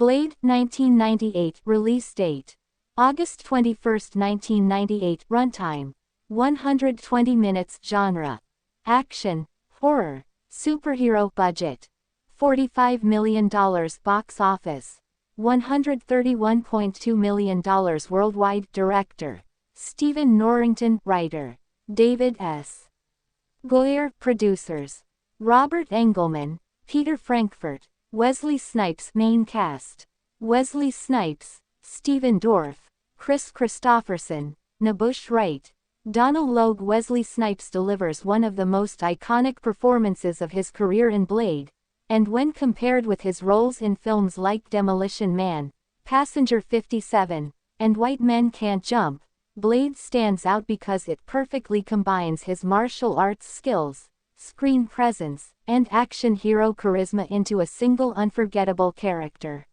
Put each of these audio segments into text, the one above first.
Blade, 1998. Release date: August 21, 1998. Runtime: 120 minutes. Genre: action, horror, superhero. Budget: $45 million. Box office: $131.2 million worldwide. Director: Stephen Norrington. Writer: David S. Goyer. Producers: Robert Engelman, Peter Frankfurt, Wesley Snipes. Main cast: Wesley Snipes, Stephen Dorff, Kris Kristofferson, Wright, Donal. Logue. Wesley Snipes delivers one of the most iconic performances of his career in Blade, and when compared with his roles in films like Demolition Man, Passenger 57, and White Men Can't Jump, Blade stands out because it perfectly combines his martial arts skills, screen presence, and action hero charisma into a single unforgettable character.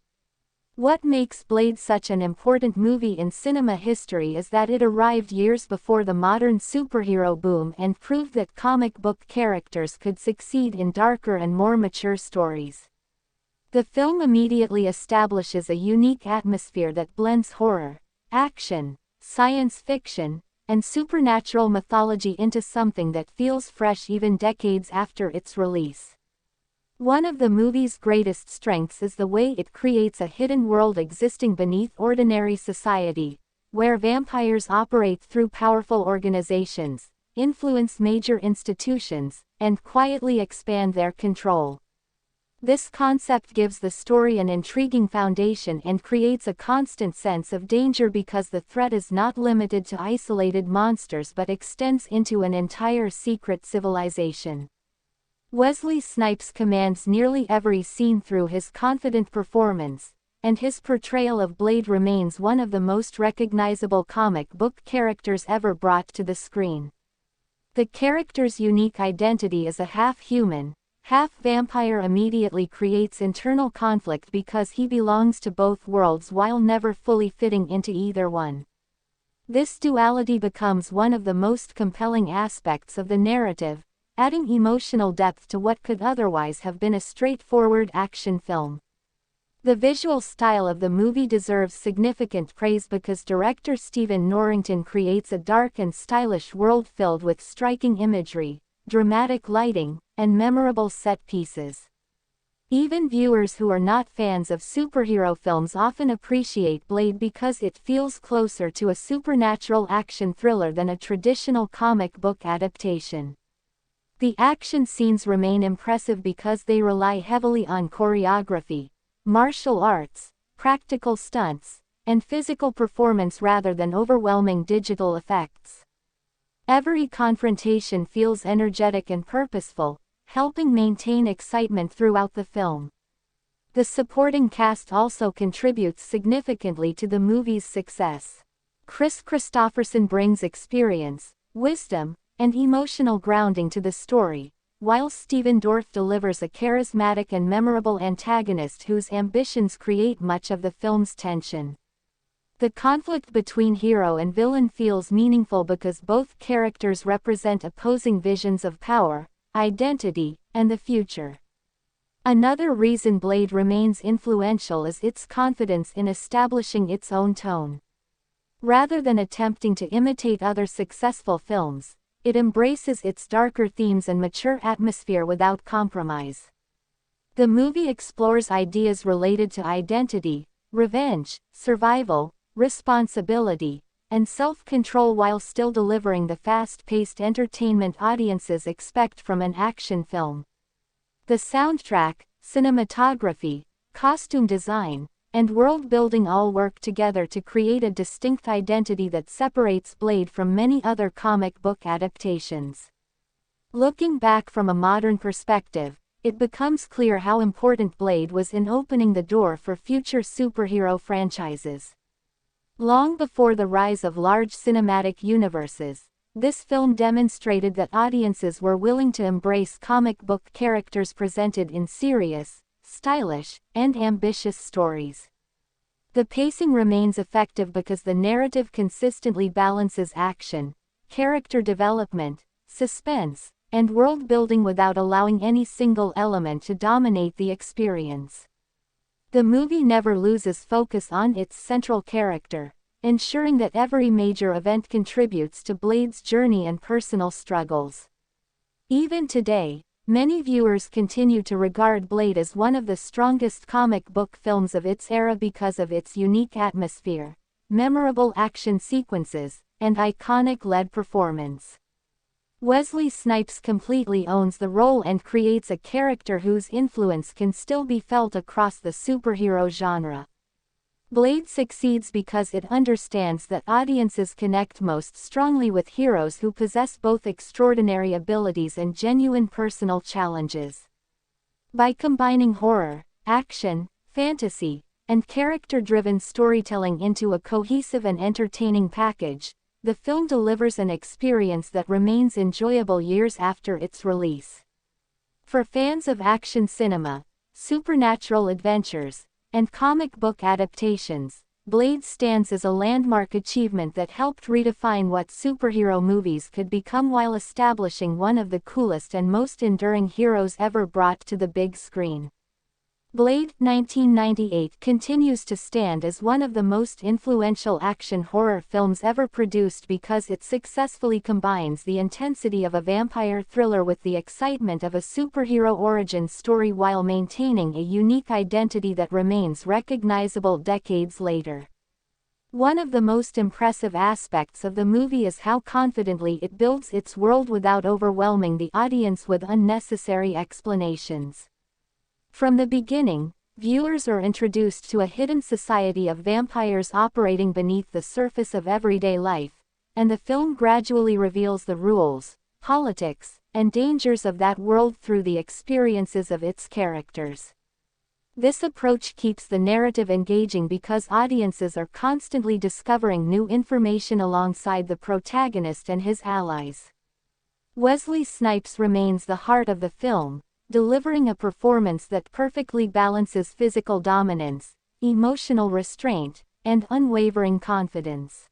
What makes Blade such an important movie in cinema history is that it arrived years before the modern superhero boom and proved that comic book characters could succeed in darker and more mature stories. The film immediately establishes a unique atmosphere that blends horror, action, science fiction, and supernatural mythology into something that feels fresh even decades after its release. One of the movie's greatest strengths is the way it creates a hidden world existing beneath ordinary society, where vampires operate through powerful organizations, influence major institutions, and quietly expand their control. This concept gives the story an intriguing foundation and creates a constant sense of danger because the threat is not limited to isolated monsters but extends into an entire secret civilization. Wesley Snipes commands nearly every scene through his confident performance, and his portrayal of Blade remains one of the most recognizable comic book characters ever brought to the screen. The character's unique identity as a half-human, half-vampire immediately creates internal conflict because he belongs to both worlds while never fully fitting into either one. This duality becomes one of the most compelling aspects of the narrative, adding emotional depth to what could otherwise have been a straightforward action film. The visual style of the movie deserves significant praise because director Stephen Norrington creates a dark and stylish world filled with striking imagery, dramatic lighting, and memorable set pieces. Even viewers who are not fans of superhero films often appreciate Blade because it feels closer to a supernatural action thriller than a traditional comic book adaptation. The action scenes remain impressive because they rely heavily on choreography, martial arts, practical stunts, and physical performance rather than overwhelming digital effects. Every confrontation feels energetic and purposeful, helping maintain excitement throughout the film. The supporting cast also contributes significantly to the movie's success. Kris Kristofferson brings experience, wisdom, and emotional grounding to the story, while Stephen Dorff delivers a charismatic and memorable antagonist whose ambitions create much of the film's tension. The conflict between hero and villain feels meaningful because both characters represent opposing visions of power, identity, and the future. Another reason Blade remains influential is its confidence in establishing its own tone. Rather than attempting to imitate other successful films, it embraces its darker themes and mature atmosphere without compromise. The movie explores ideas related to identity, revenge, survival, responsibility, and self-control while still delivering the fast-paced entertainment audiences expect from an action film. The soundtrack, cinematography, costume design, and world-building all work together to create a distinct identity that separates Blade from many other comic book adaptations. Looking back from a modern perspective, it becomes clear how important Blade was in opening the door for future superhero franchises. Long before the rise of large cinematic universes, this film demonstrated that audiences were willing to embrace comic book characters presented in serious, stylish, and ambitious stories. The pacing remains effective because the narrative consistently balances action, character development, suspense, and world building without allowing any single element to dominate the experience. The movie never loses focus on its central character, ensuring that every major event contributes to Blade's journey and personal struggles. Even today, many viewers continue to regard Blade as one of the strongest comic book films of its era because of its unique atmosphere, memorable action sequences, and iconic lead performance. Wesley Snipes completely owns the role and creates a character whose influence can still be felt across the superhero genre. Blade succeeds because it understands that audiences connect most strongly with heroes who possess both extraordinary abilities and genuine personal challenges. By combining horror, action, fantasy, and character-driven storytelling into a cohesive and entertaining package, the film delivers an experience that remains enjoyable years after its release. For fans of action cinema, supernatural adventures, and comic book adaptations, Blade stands as a landmark achievement that helped redefine what superhero movies could become while establishing one of the coolest and most enduring heroes ever brought to the big screen. Blade, 1998, continues to stand as one of the most influential action horror films ever produced because it successfully combines the intensity of a vampire thriller with the excitement of a superhero origin story while maintaining a unique identity that remains recognizable decades later. One of the most impressive aspects of the movie is how confidently it builds its world without overwhelming the audience with unnecessary explanations. From the beginning, viewers are introduced to a hidden society of vampires operating beneath the surface of everyday life, and the film gradually reveals the rules, politics, and dangers of that world through the experiences of its characters. This approach keeps the narrative engaging because audiences are constantly discovering new information alongside the protagonist and his allies. Wesley Snipes remains the heart of the film, delivering a performance that perfectly balances physical dominance, emotional restraint, and unwavering confidence.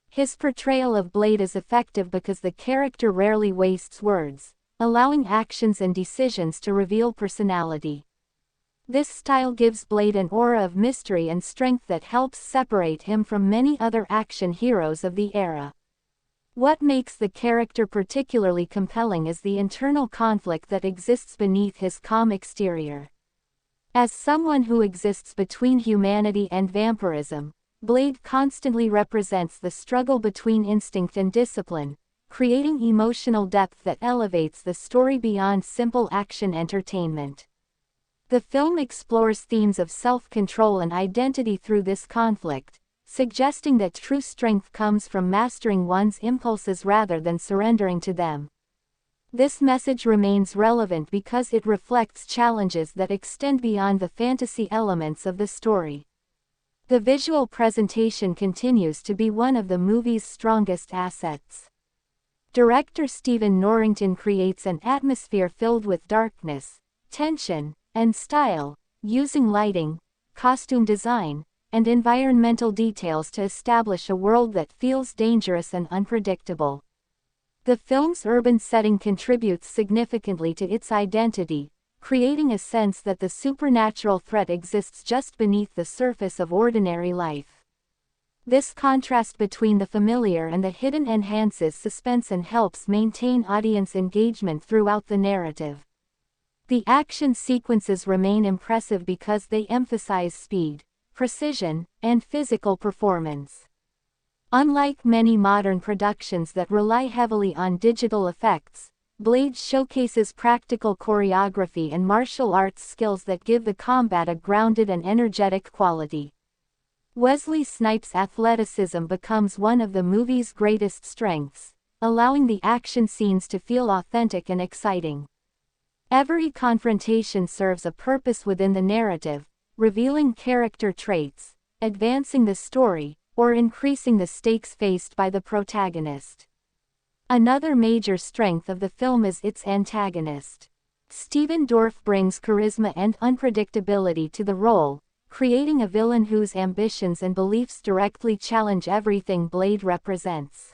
His portrayal of Blade is effective because the character rarely wastes words, allowing actions and decisions to reveal personality. This style gives Blade an aura of mystery and strength that helps separate him from many other action heroes of the era. What makes the character particularly compelling is the internal conflict that exists beneath his calm exterior. As someone who exists between humanity and vampirism, Blade constantly represents the struggle between instinct and discipline, creating emotional depth that elevates the story beyond simple action entertainment. The film explores themes of self-control and identity through this conflict, suggesting that true strength comes from mastering one's impulses rather than surrendering to them. This message remains relevant because it reflects challenges that extend beyond the fantasy elements of the story. The visual presentation continues to be one of the movie's strongest assets. Director Stephen Norrington creates an atmosphere filled with darkness, tension, and style, using lighting, costume design, and environmental details to establish a world that feels dangerous and unpredictable. The film's urban setting contributes significantly to its identity, creating a sense that the supernatural threat exists just beneath the surface of ordinary life. This contrast between the familiar and the hidden enhances suspense and helps maintain audience engagement throughout the narrative. The action sequences remain impressive because they emphasize speed, precision, and physical performance. Unlike many modern productions that rely heavily on digital effects, Blade showcases practical choreography and martial arts skills that give the combat a grounded and energetic quality. Wesley Snipes' athleticism becomes one of the movie's greatest strengths, allowing the action scenes to feel authentic and exciting. Every confrontation serves a purpose within the narrative, revealing character traits, advancing the story, or increasing the stakes faced by the protagonist. Another major strength of the film is its antagonist. Stephen Dorff brings charisma and unpredictability to the role, creating a villain whose ambitions and beliefs directly challenge everything Blade represents.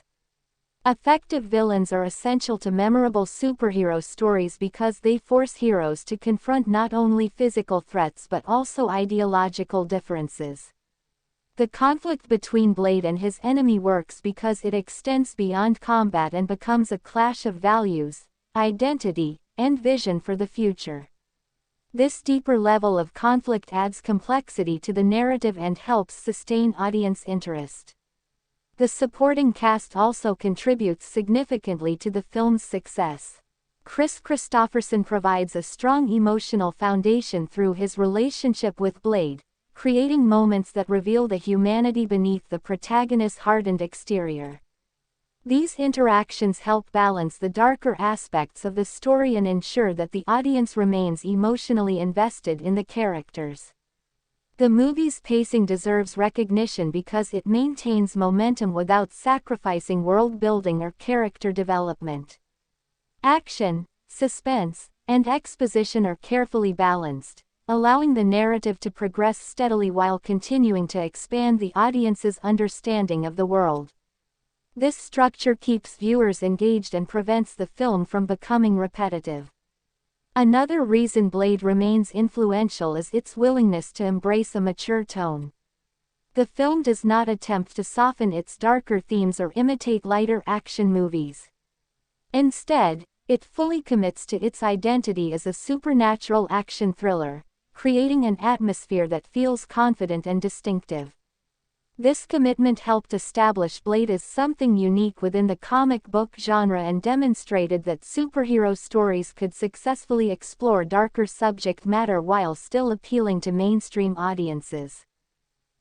Effective villains are essential to memorable superhero stories because they force heroes to confront not only physical threats but also ideological differences. The conflict between Blade and his enemy works because it extends beyond combat and becomes a clash of values, identity, and vision for the future. This deeper level of conflict adds complexity to the narrative and helps sustain audience interest. The supporting cast also contributes significantly to the film's success. Kris Kristofferson provides a strong emotional foundation through his relationship with Blade, creating moments that reveal the humanity beneath the protagonist's hardened exterior. These interactions help balance the darker aspects of the story and ensure that the audience remains emotionally invested in the characters. The movie's pacing deserves recognition because it maintains momentum without sacrificing world building or character development. Action, suspense, and exposition are carefully balanced, allowing the narrative to progress steadily while continuing to expand the audience's understanding of the world. This structure keeps viewers engaged and prevents the film from becoming repetitive. Another reason Blade remains influential is its willingness to embrace a mature tone. The film does not attempt to soften its darker themes or imitate lighter action movies. Instead, it fully commits to its identity as a supernatural action thriller, creating an atmosphere that feels confident and distinctive. This commitment helped establish Blade as something unique within the comic book genre and demonstrated that superhero stories could successfully explore darker subject matter while still appealing to mainstream audiences.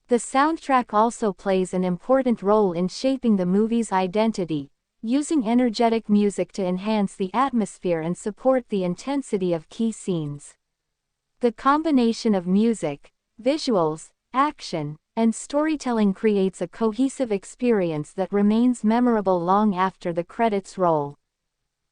The soundtrack also plays an important role in shaping the movie's identity, using energetic music to enhance the atmosphere and support the intensity of key scenes. The combination of music, visuals, action, and storytelling creates a cohesive experience that remains memorable long after the credits roll.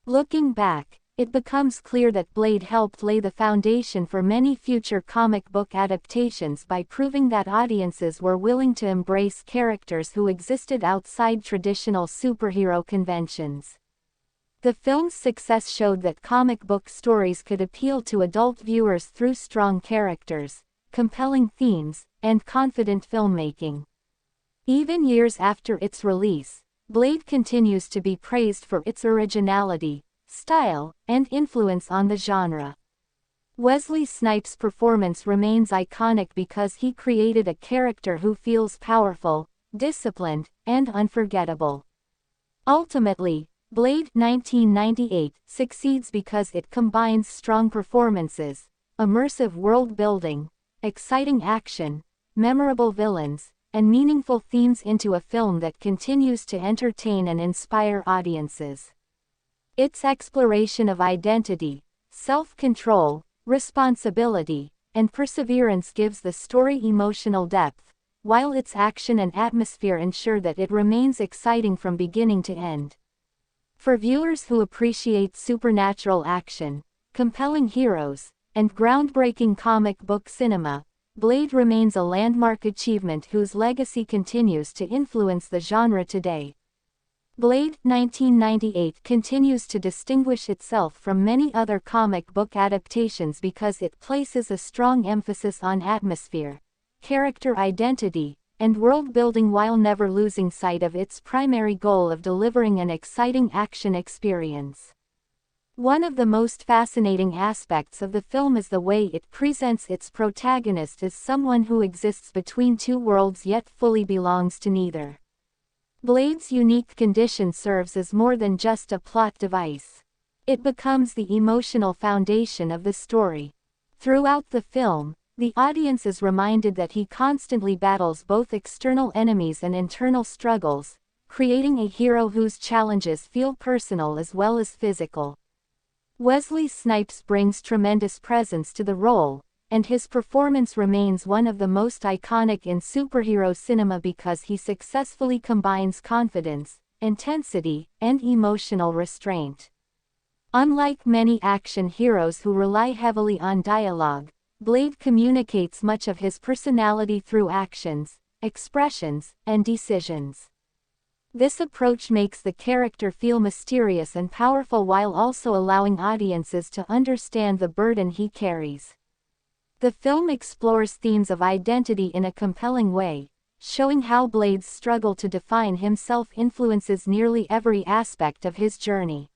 Looking back, it becomes clear that Blade helped lay the foundation for many future comic book adaptations by proving that audiences were willing to embrace characters who existed outside traditional superhero conventions. The film's success showed that comic book stories could appeal to adult viewers through strong characters, compelling themes, and confident filmmaking. Even years after its release, Blade continues to be praised for its originality, style, and influence on the genre. Wesley Snipes' performance remains iconic because he created a character who feels powerful, disciplined, and unforgettable. Ultimately, Blade 1998 succeeds because it combines strong performances, immersive world building, exciting action, memorable villains, and meaningful themes into a film that continues to entertain and inspire audiences. Its exploration of identity, self-control, responsibility, and perseverance gives the story emotional depth, while its action and atmosphere ensure that it remains exciting from beginning to end. For viewers who appreciate supernatural action, compelling heroes, and groundbreaking comic book cinema, Blade remains a landmark achievement whose legacy continues to influence the genre today. Blade 1998 continues to distinguish itself from many other comic book adaptations because it places a strong emphasis on atmosphere, character identity, and world building while never losing sight of its primary goal of delivering an exciting action experience. One of the most fascinating aspects of the film is the way it presents its protagonist as someone who exists between two worlds yet fully belongs to neither. Blade's unique condition serves as more than just a plot device. It becomes the emotional foundation of the story. Throughout the film, the audience is reminded that he constantly battles both external enemies and internal struggles, creating a hero whose challenges feel personal as well as physical. Wesley Snipes brings tremendous presence to the role, and his performance remains one of the most iconic in superhero cinema because he successfully combines confidence, intensity, and emotional restraint. Unlike many action heroes who rely heavily on dialogue, Blade communicates much of his personality through actions, expressions, and decisions. This approach makes the character feel mysterious and powerful while also allowing audiences to understand the burden he carries. The film explores themes of identity in a compelling way, showing how Blade's struggle to define himself influences nearly every aspect of his journey.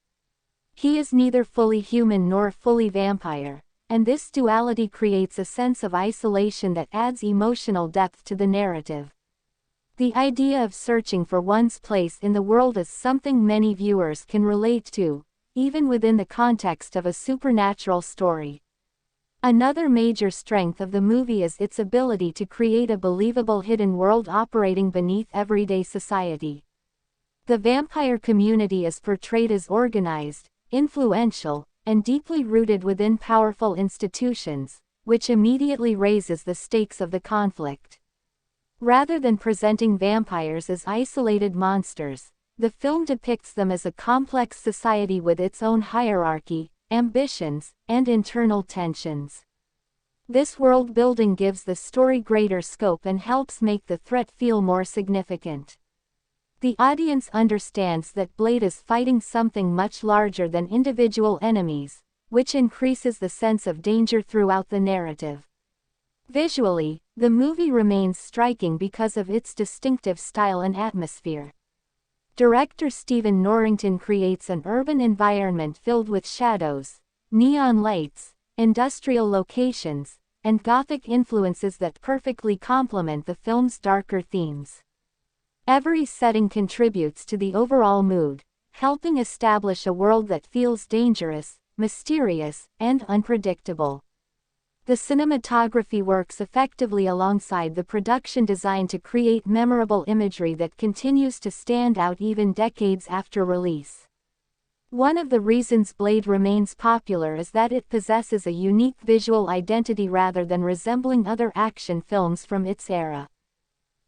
He is neither fully human nor fully vampire, and this duality creates a sense of isolation that adds emotional depth to the narrative. The idea of searching for one's place in the world is something many viewers can relate to, even within the context of a supernatural story. Another major strength of the movie is its ability to create a believable hidden world operating beneath everyday society. The vampire community is portrayed as organized, influential, and deeply rooted within powerful institutions, which immediately raises the stakes of the conflict. Rather than presenting vampires as isolated monsters, the film depicts them as a complex society with its own hierarchy, ambitions, and internal tensions. This world building gives the story greater scope and helps make the threat feel more significant. The audience understands that Blade is fighting something much larger than individual enemies, which increases the sense of danger throughout the narrative. Visually, the movie remains striking because of its distinctive style and atmosphere. Director Stephen Norrington creates an urban environment filled with shadows, neon lights, industrial locations, and Gothic influences that perfectly complement the film's darker themes. Every setting contributes to the overall mood, helping establish a world that feels dangerous, mysterious, and unpredictable. The cinematography works effectively alongside the production design to create memorable imagery that continues to stand out even decades after release. One of the reasons Blade remains popular is that it possesses a unique visual identity rather than resembling other action films from its era.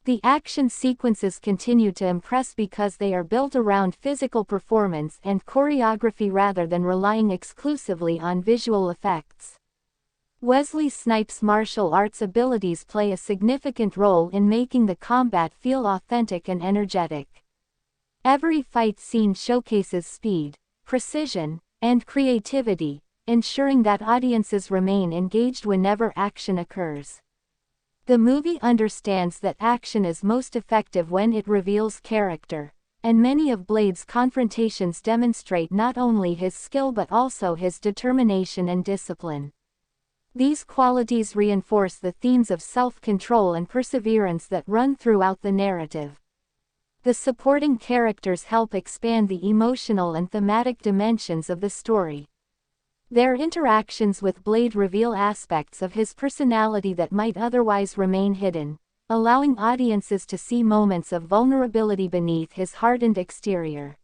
The action sequences continue to impress because they are built around physical performance and choreography rather than relying exclusively on visual effects. Wesley Snipes' martial arts abilities play a significant role in making the combat feel authentic and energetic. Every fight scene showcases speed, precision, and creativity, ensuring that audiences remain engaged whenever action occurs. The movie understands that action is most effective when it reveals character, and many of Blade's confrontations demonstrate not only his skill but also his determination and discipline. These qualities reinforce the themes of self-control and perseverance that run throughout the narrative. The supporting characters help expand the emotional and thematic dimensions of the story. Their interactions with Blade reveal aspects of his personality that might otherwise remain hidden, allowing audiences to see moments of vulnerability beneath his hardened exterior.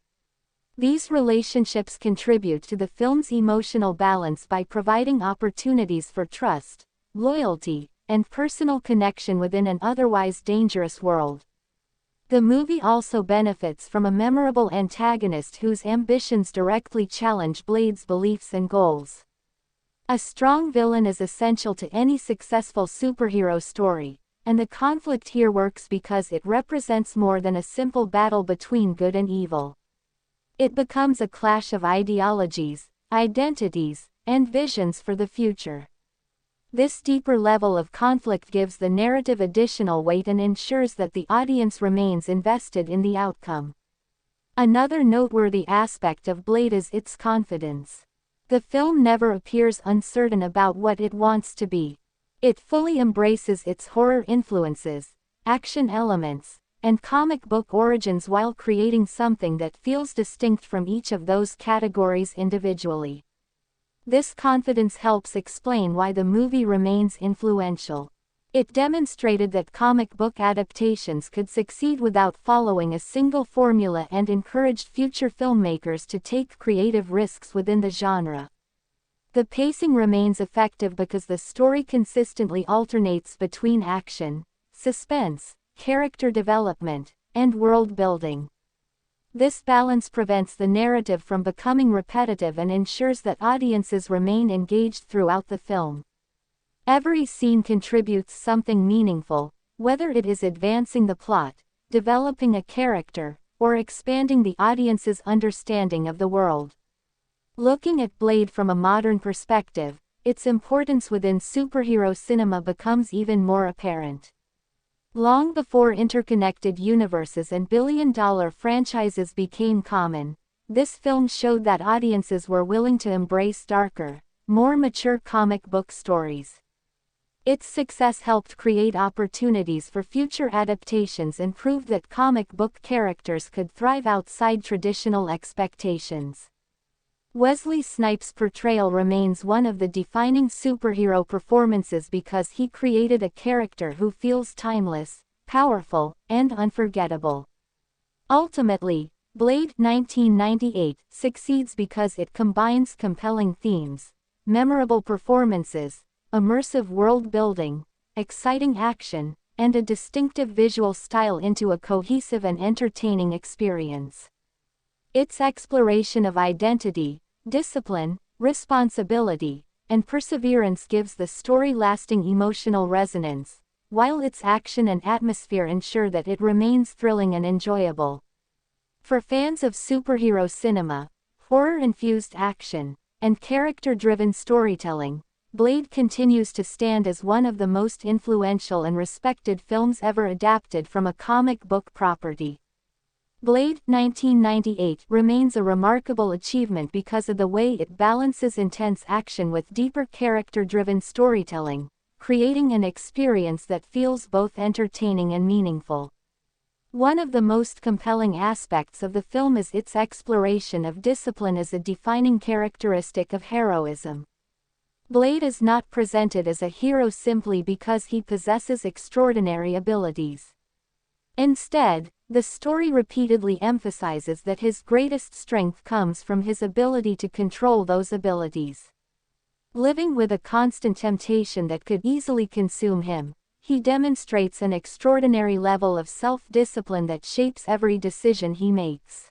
These relationships contribute to the film's emotional balance by providing opportunities for trust, loyalty, and personal connection within an otherwise dangerous world. The movie also benefits from a memorable antagonist whose ambitions directly challenge Blade's beliefs and goals. A strong villain is essential to any successful superhero story, and the conflict here works because it represents more than a simple battle between good and evil. It becomes a clash of ideologies, identities, and visions for the future. This deeper level of conflict gives the narrative additional weight and ensures that the audience remains invested in the outcome. Another noteworthy aspect of Blade is its confidence. The film never appears uncertain about what it wants to be. It fully embraces its horror influences, action elements, and comic book origins while creating something that feels distinct from each of those categories individually. This confidence helps explain why the movie remains influential. It demonstrated that comic book adaptations could succeed without following a single formula and encouraged future filmmakers to take creative risks within the genre. The pacing remains effective because the story consistently alternates between action, suspense, character development, and world building. This balance prevents the narrative from becoming repetitive and ensures that audiences remain engaged throughout the film. Every scene contributes something meaningful, whether it is advancing the plot, developing a character, or expanding the audience's understanding of the world. Looking at Blade from a modern perspective, its importance within superhero cinema becomes even more apparent. Long before interconnected universes and billion-dollar franchises became common, this film showed that audiences were willing to embrace darker, more mature comic book stories. Its success helped create opportunities for future adaptations and proved that comic book characters could thrive outside traditional expectations. Wesley Snipes' portrayal remains one of the defining superhero performances because he created a character who feels timeless, powerful, and unforgettable. Ultimately, Blade 1998 succeeds because it combines compelling themes, memorable performances, immersive world building, exciting action, and a distinctive visual style into a cohesive and entertaining experience. Its exploration of identity, discipline, responsibility, and perseverance gives the story lasting emotional resonance, while its action and atmosphere ensure that it remains thrilling and enjoyable. For fans of superhero cinema, horror-infused action, and character-driven storytelling, Blade continues to stand as one of the most influential and respected films ever adapted from a comic book property. Blade 1998 remains a remarkable achievement because of the way it balances intense action with deeper character-driven storytelling, creating an experience that feels both entertaining and meaningful. One of the most compelling aspects of the film is its exploration of discipline as a defining characteristic of heroism. Blade is not presented as a hero simply because he possesses extraordinary abilities. Instead, the story repeatedly emphasizes that his greatest strength comes from his ability to control those abilities. Living with a constant temptation that could easily consume him, he demonstrates an extraordinary level of self-discipline that shapes every decision he makes.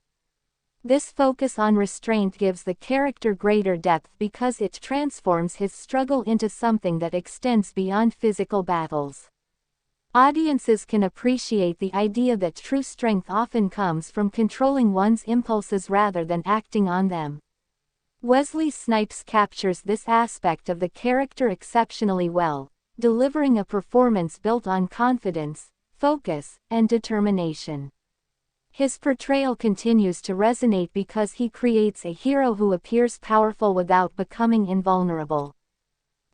This focus on restraint gives the character greater depth because it transforms his struggle into something that extends beyond physical battles. Audiences can appreciate the idea that true strength often comes from controlling one's impulses rather than acting on them. Wesley Snipes captures this aspect of the character exceptionally well, delivering a performance built on confidence, focus, and determination. His portrayal continues to resonate because he creates a hero who appears powerful without becoming invulnerable.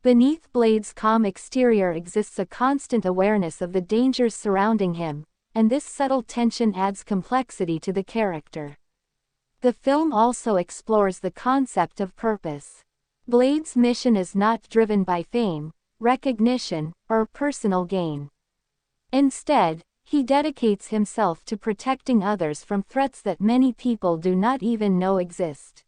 Beneath Blade's calm exterior exists a constant awareness of the dangers surrounding him, and this subtle tension adds complexity to the character. The film also explores the concept of purpose. Blade's mission is not driven by fame, recognition, or personal gain. Instead, he dedicates himself to protecting others from threats that many people do not even know exist.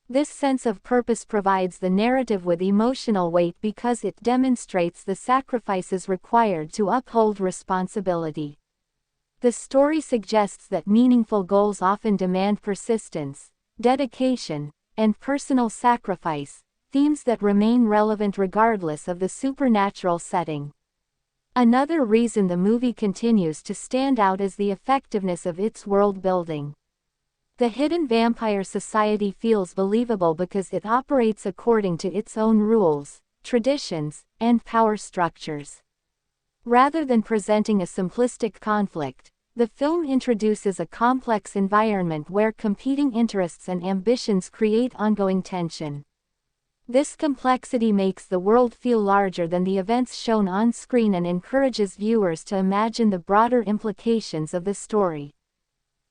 This sense of purpose provides the narrative with emotional weight because it demonstrates the sacrifices required to uphold responsibility. The story suggests that meaningful goals often demand persistence, dedication, and personal sacrifice, themes that remain relevant regardless of the supernatural setting. Another reason the movie continues to stand out is the effectiveness of its world building. The hidden vampire society feels believable because it operates according to its own rules, traditions, and power structures. Rather than presenting a simplistic conflict, the film introduces a complex environment where competing interests and ambitions create ongoing tension. This complexity makes the world feel larger than the events shown on screen and encourages viewers to imagine the broader implications of the story.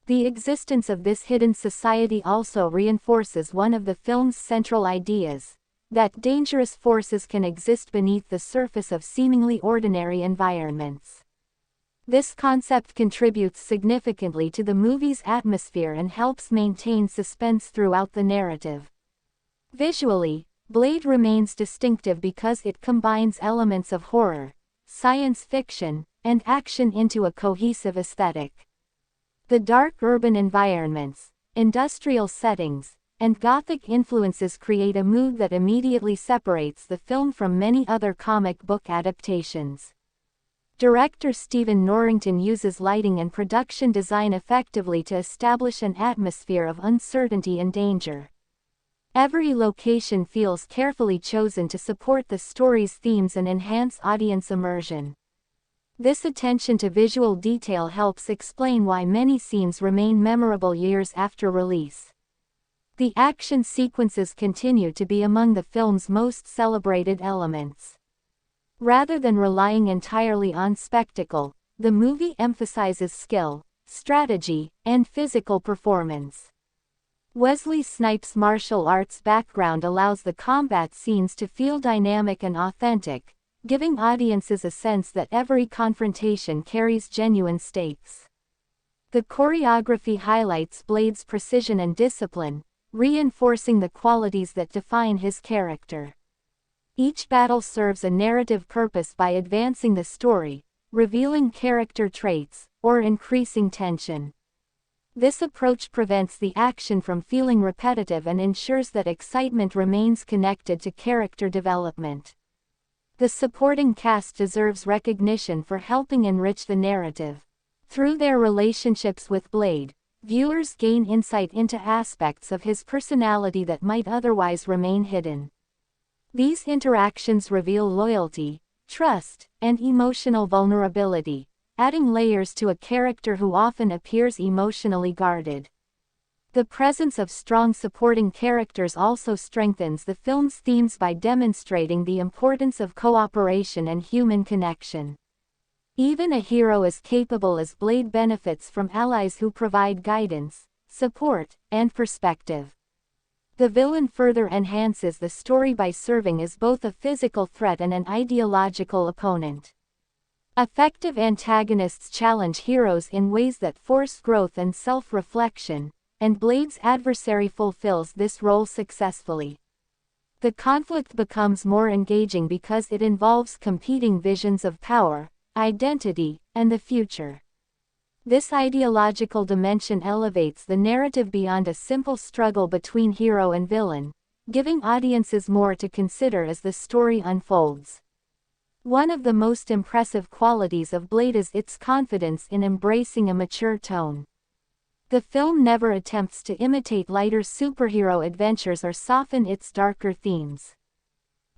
The existence of this hidden society also reinforces one of the film's central ideas, that dangerous forces can exist beneath the surface of seemingly ordinary environments. This concept contributes significantly to the movie's atmosphere and helps maintain suspense throughout the narrative. Visually, Blade remains distinctive because it combines elements of horror, science fiction, and action into a cohesive aesthetic. The dark urban environments, industrial settings, and Gothic influences create a mood that immediately separates the film from many other comic book adaptations. Director Stephen Norrington uses lighting and production design effectively to establish an atmosphere of uncertainty and danger. Every location feels carefully chosen to support the story's themes and enhance audience immersion. This attention to visual detail helps explain why many scenes remain memorable years after release. The action sequences continue to be among the film's most celebrated elements. Rather than relying entirely on spectacle, the movie emphasizes skill, strategy, and physical performance. Wesley Snipes' martial arts background allows the combat scenes to feel dynamic and authentic, giving audiences a sense that every confrontation carries genuine stakes. The choreography highlights Blade's precision and discipline, reinforcing the qualities that define his character. Each battle serves a narrative purpose by advancing the story, revealing character traits, or increasing tension. This approach prevents the action from feeling repetitive and ensures that excitement remains connected to character development. The supporting cast deserves recognition for helping enrich the narrative. Through their relationships with Blade, viewers gain insight into aspects of his personality that might otherwise remain hidden. These interactions reveal loyalty, trust, and emotional vulnerability, adding layers to a character who often appears emotionally guarded. The presence of strong supporting characters also strengthens the film's themes by demonstrating the importance of cooperation and human connection. Even a hero as capable as Blade benefits from allies who provide guidance, support, and perspective. The villain further enhances the story by serving as both a physical threat and an ideological opponent. Effective antagonists challenge heroes in ways that force growth and self-reflection, and Blade's adversary fulfills this role successfully. The conflict becomes more engaging because it involves competing visions of power, identity, and the future. This ideological dimension elevates the narrative beyond a simple struggle between hero and villain, giving audiences more to consider as the story unfolds. One of the most impressive qualities of Blade is its confidence in embracing a mature tone. The film never attempts to imitate lighter superhero adventures or soften its darker themes.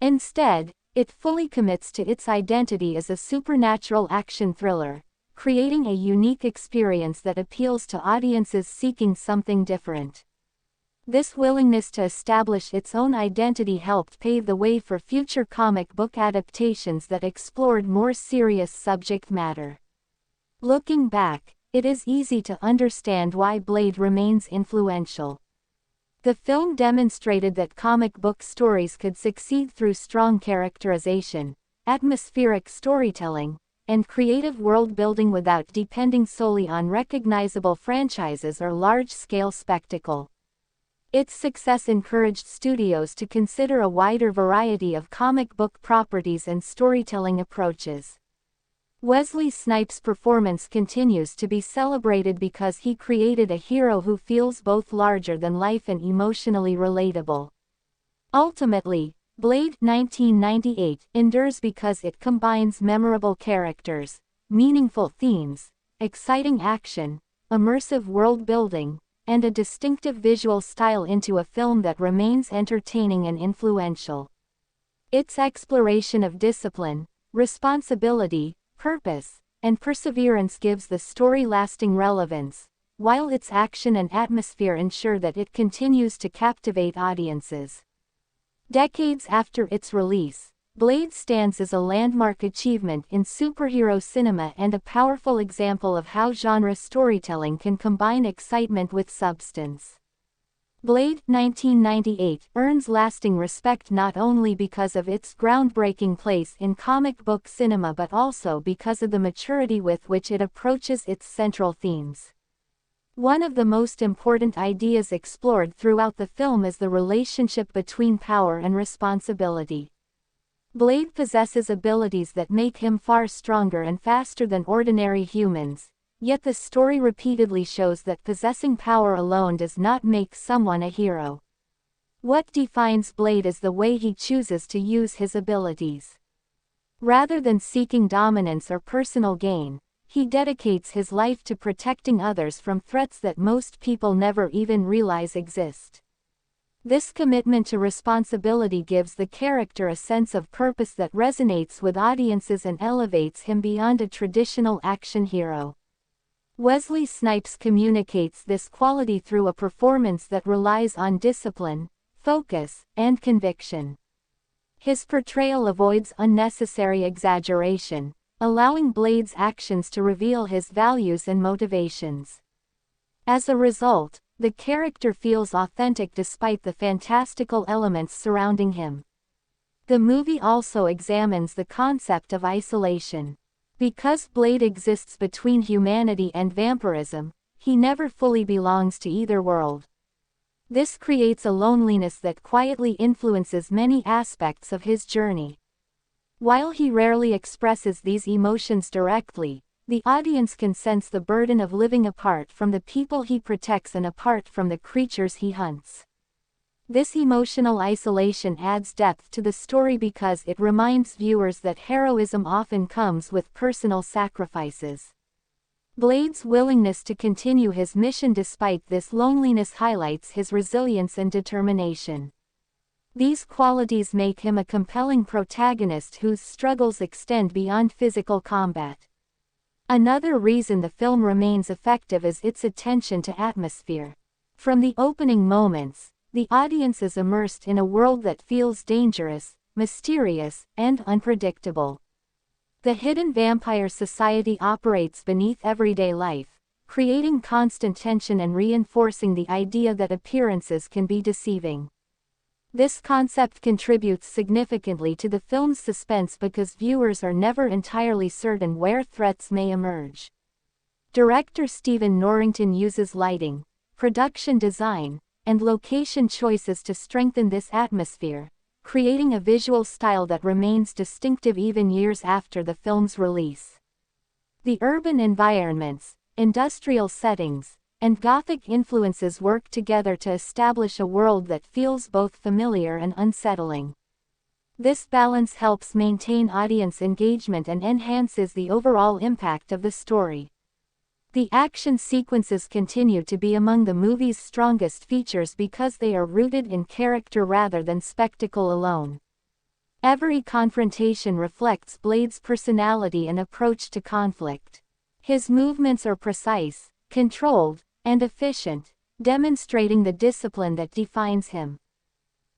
Instead, it fully commits to its identity as a supernatural action thriller, creating a unique experience that appeals to audiences seeking something different. This willingness to establish its own identity helped pave the way for future comic book adaptations that explored more serious subject matter. Looking back, it is easy to understand why Blade remains influential. The film demonstrated that comic book stories could succeed through strong characterization, atmospheric storytelling, and creative world-building without depending solely on recognizable franchises or large-scale spectacle. Its success encouraged studios to consider a wider variety of comic book properties and storytelling approaches. Wesley Snipes' performance continues to be celebrated because he created a hero who feels both larger than life and emotionally relatable. Ultimately, Blade 1998 endures because it combines memorable characters, meaningful themes, exciting action, immersive world building, and a distinctive visual style into a film that remains entertaining and influential. Its exploration of discipline, responsibility, purpose, and perseverance gives the story lasting relevance, while its action and atmosphere ensure that it continues to captivate audiences. Decades after its release, Blade stands as a landmark achievement in superhero cinema and a powerful example of how genre storytelling can combine excitement with substance. Blade 1998 earns lasting respect not only because of its groundbreaking place in comic book cinema but also because of the maturity with which it approaches its central themes. One of the most important ideas explored throughout the film is the relationship between power and responsibility. Blade possesses abilities that make him far stronger and faster than ordinary humans, yet the story repeatedly shows that possessing power alone does not make someone a hero. What defines Blade is the way he chooses to use his abilities. Rather than seeking dominance or personal gain, he dedicates his life to protecting others from threats that most people never even realize exist. This commitment to responsibility gives the character a sense of purpose that resonates with audiences and elevates him beyond a traditional action hero. Wesley Snipes communicates this quality through a performance that relies on discipline, focus, and conviction. His portrayal avoids unnecessary exaggeration, allowing Blade's actions to reveal his values and motivations. As a result, the character feels authentic despite the fantastical elements surrounding him. The movie also examines the concept of isolation. Because Blade exists between humanity and vampirism, he never fully belongs to either world. This creates a loneliness that quietly influences many aspects of his journey. While he rarely expresses these emotions directly, the audience can sense the burden of living apart from the people he protects and apart from the creatures he hunts. This emotional isolation adds depth to the story because it reminds viewers that heroism often comes with personal sacrifices. Blade's willingness to continue his mission despite this loneliness highlights his resilience and determination. These qualities make him a compelling protagonist whose struggles extend beyond physical combat. Another reason the film remains effective is its attention to atmosphere. From the opening moments, the audience is immersed in a world that feels dangerous, mysterious, and unpredictable. The hidden vampire society operates beneath everyday life, creating constant tension and reinforcing the idea that appearances can be deceiving. This concept contributes significantly to the film's suspense because viewers are never entirely certain where threats may emerge. Director Stephen Norrington uses lighting, production design, and location choices to strengthen this atmosphere, creating a visual style that remains distinctive even years after the film's release. The urban environments, industrial settings, and Gothic influences work together to establish a world that feels both familiar and unsettling. This balance helps maintain audience engagement and enhances the overall impact of the story. The action sequences continue to be among the movie's strongest features because they are rooted in character rather than spectacle alone. Every confrontation reflects Blade's personality and approach to conflict. His movements are precise, controlled, and efficient, demonstrating the discipline that defines him.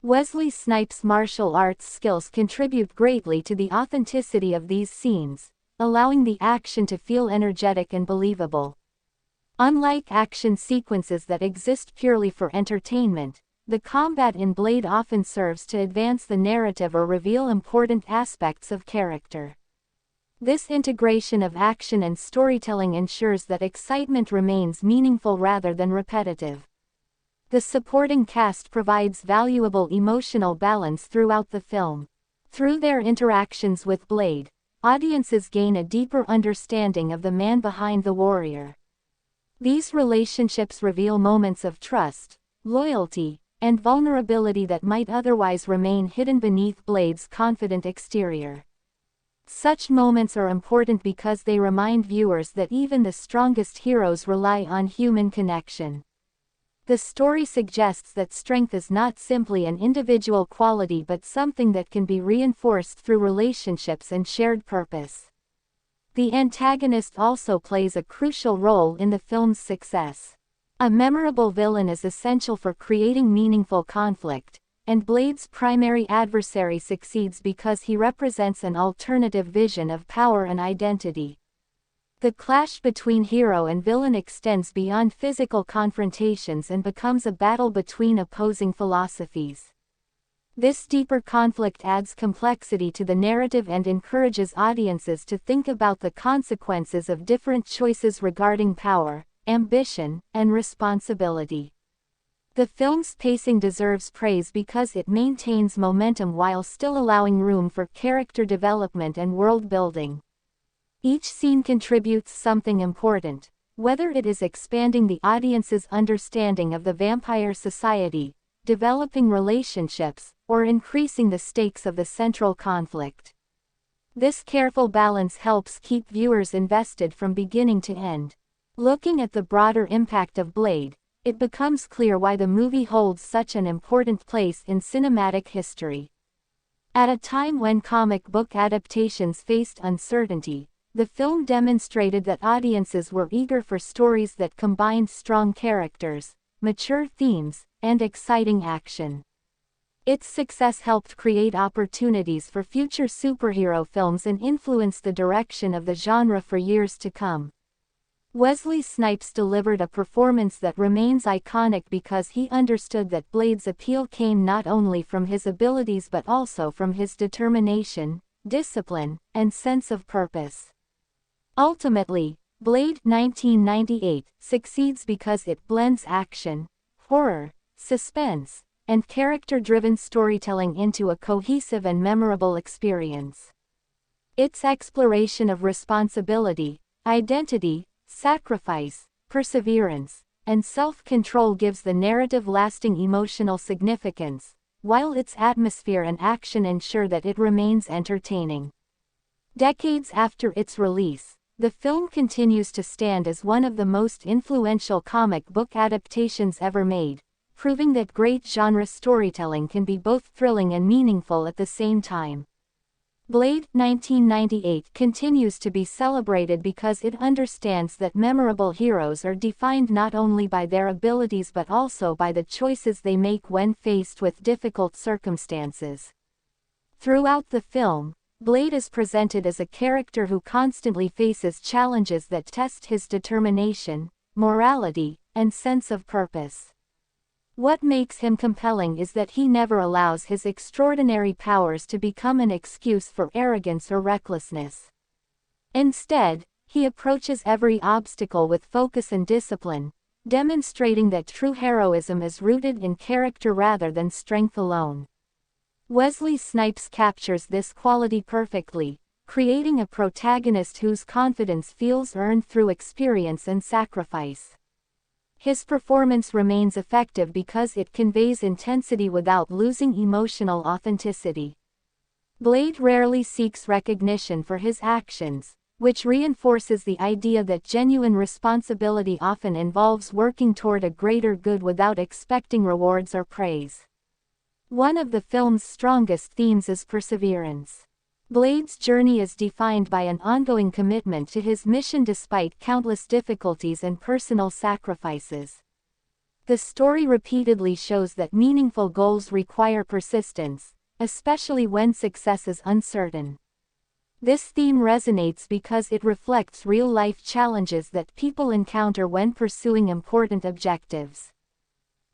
Wesley Snipes' martial arts skills contribute greatly to the authenticity of these scenes, allowing the action to feel energetic and believable. Unlike action sequences that exist purely for entertainment, the combat in Blade often serves to advance the narrative or reveal important aspects of character. This integration of action and storytelling ensures that excitement remains meaningful rather than repetitive. The supporting cast provides valuable emotional balance throughout the film. Through their interactions with Blade, audiences gain a deeper understanding of the man behind the warrior. These relationships reveal moments of trust, loyalty, and vulnerability that might otherwise remain hidden beneath Blade's confident exterior. Such moments are important because they remind viewers that even the strongest heroes rely on human connection. The story suggests that strength is not simply an individual quality but something that can be reinforced through relationships and shared purpose. The antagonist also plays a crucial role in the film's success. A memorable villain is essential for creating meaningful conflict, and Blade's primary adversary succeeds because he represents an alternative vision of power and identity. The clash between hero and villain extends beyond physical confrontations and becomes a battle between opposing philosophies. This deeper conflict adds complexity to the narrative and encourages audiences to think about the consequences of different choices regarding power, ambition, and responsibility. The film's pacing deserves praise because it maintains momentum while still allowing room for character development and world building. Each scene contributes something important, whether it is expanding the audience's understanding of the vampire society, developing relationships, or increasing the stakes of the central conflict. This careful balance helps keep viewers invested from beginning to end. Looking at the broader impact of Blade, it becomes clear why the movie holds such an important place in cinematic history. At a time when comic book adaptations faced uncertainty, the film demonstrated that audiences were eager for stories that combined strong characters, mature themes, and exciting action. Its success helped create opportunities for future superhero films and influenced the direction of the genre for years to come. Wesley Snipes delivered a performance that remains iconic because he understood that Blade's appeal came not only from his abilities but also from his determination, discipline, and sense of purpose. Ultimately, Blade 1998 succeeds because it blends action, horror, suspense, and character-driven storytelling into a cohesive and memorable experience. Its exploration of responsibility, identity, sacrifice, perseverance, and self-control gives the narrative lasting emotional significance, while its atmosphere and action ensure that it remains entertaining. Decades after its release, the film continues to stand as one of the most influential comic book adaptations ever made, proving that great genre storytelling can be both thrilling and meaningful at the same time. Blade 1998 continues to be celebrated because it understands that memorable heroes are defined not only by their abilities but also by the choices they make when faced with difficult circumstances. Throughout the film, Blade is presented as a character who constantly faces challenges that test his determination, morality, and sense of purpose. What makes him compelling is that he never allows his extraordinary powers to become an excuse for arrogance or recklessness. Instead, he approaches every obstacle with focus and discipline, demonstrating that true heroism is rooted in character rather than strength alone. Wesley Snipes captures this quality perfectly, creating a protagonist whose confidence feels earned through experience and sacrifice. His performance remains effective because it conveys intensity without losing emotional authenticity. Blade rarely seeks recognition for his actions, which reinforces the idea that genuine responsibility often involves working toward a greater good without expecting rewards or praise. One of the film's strongest themes is perseverance. Blade's journey is defined by an ongoing commitment to his mission despite countless difficulties and personal sacrifices. The story repeatedly shows that meaningful goals require persistence, especially when success is uncertain. This theme resonates because it reflects real-life challenges that people encounter when pursuing important objectives.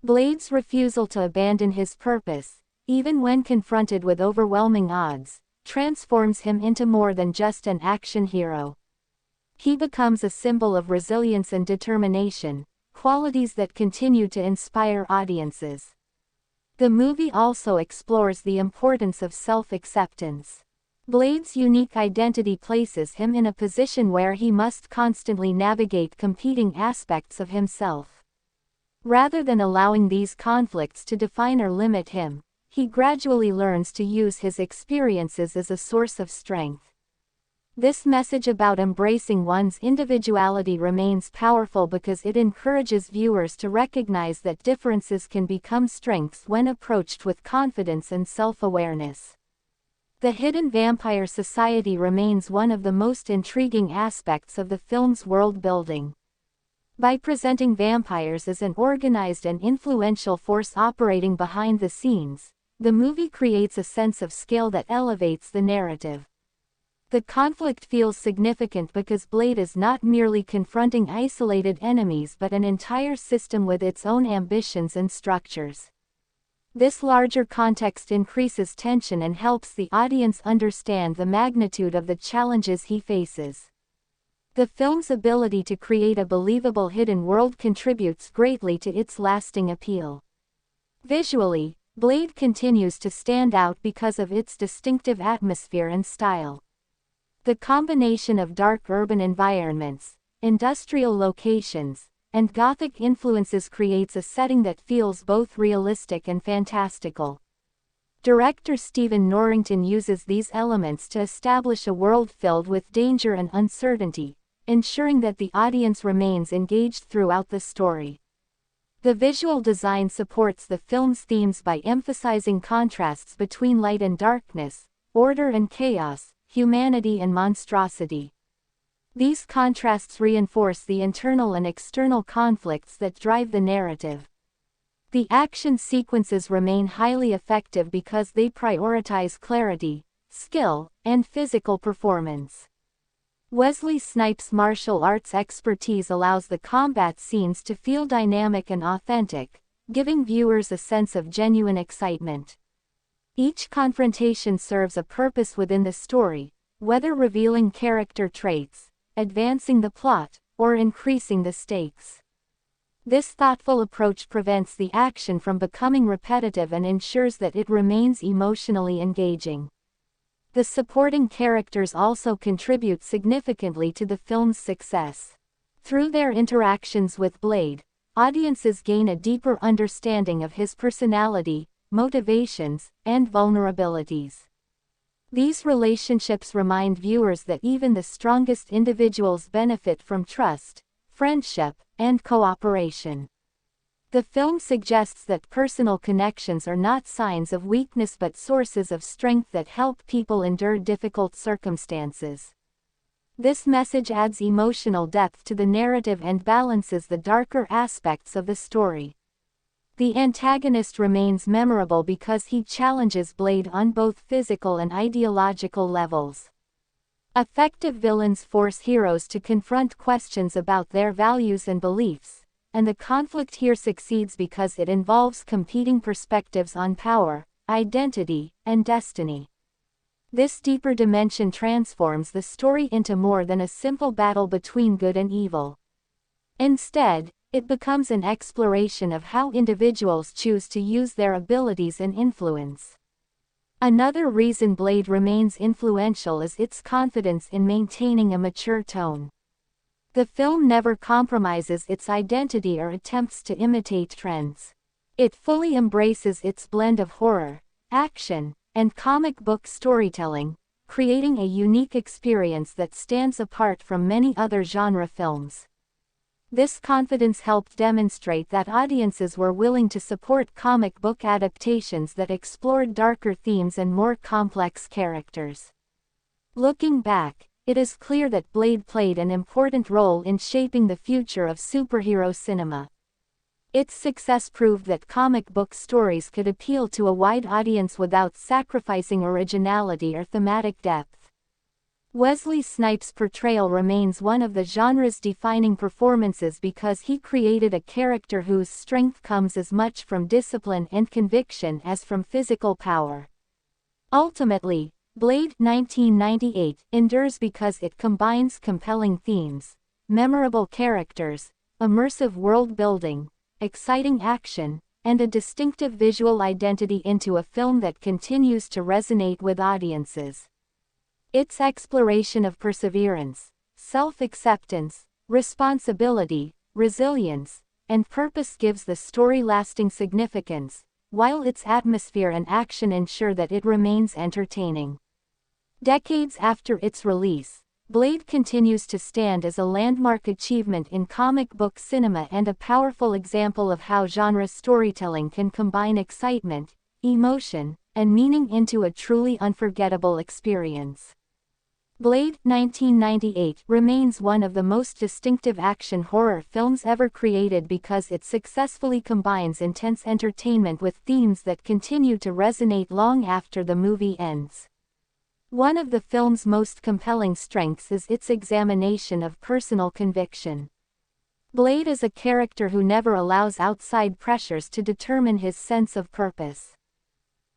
Blade's refusal to abandon his purpose, even when confronted with overwhelming odds, transforms him into more than just an action hero. He becomes a symbol of resilience and determination, qualities that continue to inspire audiences. The movie also explores the importance of self-acceptance. Blade's unique identity places him in a position where he must constantly navigate competing aspects of himself. Rather than allowing these conflicts to define or limit him, he gradually learns to use his experiences as a source of strength. This message about embracing one's individuality remains powerful because it encourages viewers to recognize that differences can become strengths when approached with confidence and self-awareness. The hidden vampire society remains one of the most intriguing aspects of the film's world-building. By presenting vampires as an organized and influential force operating behind the scenes, the movie creates a sense of scale that elevates the narrative. The conflict feels significant because Blade is not merely confronting isolated enemies but an entire system with its own ambitions and structures. This larger context increases tension and helps the audience understand the magnitude of the challenges he faces. The film's ability to create a believable hidden world contributes greatly to its lasting appeal. Visually, Blade continues to stand out because of its distinctive atmosphere and style. The combination of dark urban environments, industrial locations, and Gothic influences creates a setting that feels both realistic and fantastical. Director Stephen Norrington uses these elements to establish a world filled with danger and uncertainty, ensuring that the audience remains engaged throughout the story. The visual design supports the film's themes by emphasizing contrasts between light and darkness, order and chaos, humanity and monstrosity. These contrasts reinforce the internal and external conflicts that drive the narrative. The action sequences remain highly effective because they prioritize clarity, skill, and physical performance. Wesley Snipes' martial arts expertise allows the combat scenes to feel dynamic and authentic, giving viewers a sense of genuine excitement. Each confrontation serves a purpose within the story, whether revealing character traits, advancing the plot, or increasing the stakes. This thoughtful approach prevents the action from becoming repetitive and ensures that it remains emotionally engaging. The supporting characters also contribute significantly to the film's success. Through their interactions with Blade, audiences gain a deeper understanding of his personality, motivations, and vulnerabilities. These relationships remind viewers that even the strongest individuals benefit from trust, friendship, and cooperation. The film suggests that personal connections are not signs of weakness but sources of strength that help people endure difficult circumstances. This message adds emotional depth to the narrative and balances the darker aspects of the story. The antagonist remains memorable because he challenges Blade on both physical and ideological levels. Effective villains force heroes to confront questions about their values and beliefs, and the conflict here succeeds because it involves competing perspectives on power, identity, and destiny. This deeper dimension transforms the story into more than a simple battle between good and evil. Instead, it becomes an exploration of how individuals choose to use their abilities and influence. Another reason Blade remains influential is its confidence in maintaining a mature tone. The film never compromises its identity or attempts to imitate trends. It fully embraces its blend of horror, action, and comic book storytelling, creating a unique experience that stands apart from many other genre films. This confidence helped demonstrate that audiences were willing to support comic book adaptations that explored darker themes and more complex characters. Looking back, it is clear that Blade played an important role in shaping the future of superhero cinema. Its success proved that comic book stories could appeal to a wide audience without sacrificing originality or thematic depth. Wesley Snipes' portrayal remains one of the genre's defining performances because he created a character whose strength comes as much from discipline and conviction as from physical power. Ultimately, Blade 1998 endures because it combines compelling themes, memorable characters, immersive world building, exciting action, and a distinctive visual identity into a film that continues to resonate with audiences. Its exploration of perseverance, self-acceptance, responsibility, resilience, and purpose gives the story lasting significance, while its atmosphere and action ensure that it remains entertaining. Decades after its release, Blade continues to stand as a landmark achievement in comic book cinema and a powerful example of how genre storytelling can combine excitement, emotion, and meaning into a truly unforgettable experience. Blade 1998 remains one of the most distinctive action horror films ever created because it successfully combines intense entertainment with themes that continue to resonate long after the movie ends. One of the film's most compelling strengths is its examination of personal conviction. Blade is a character who never allows outside pressures to determine his sense of purpose.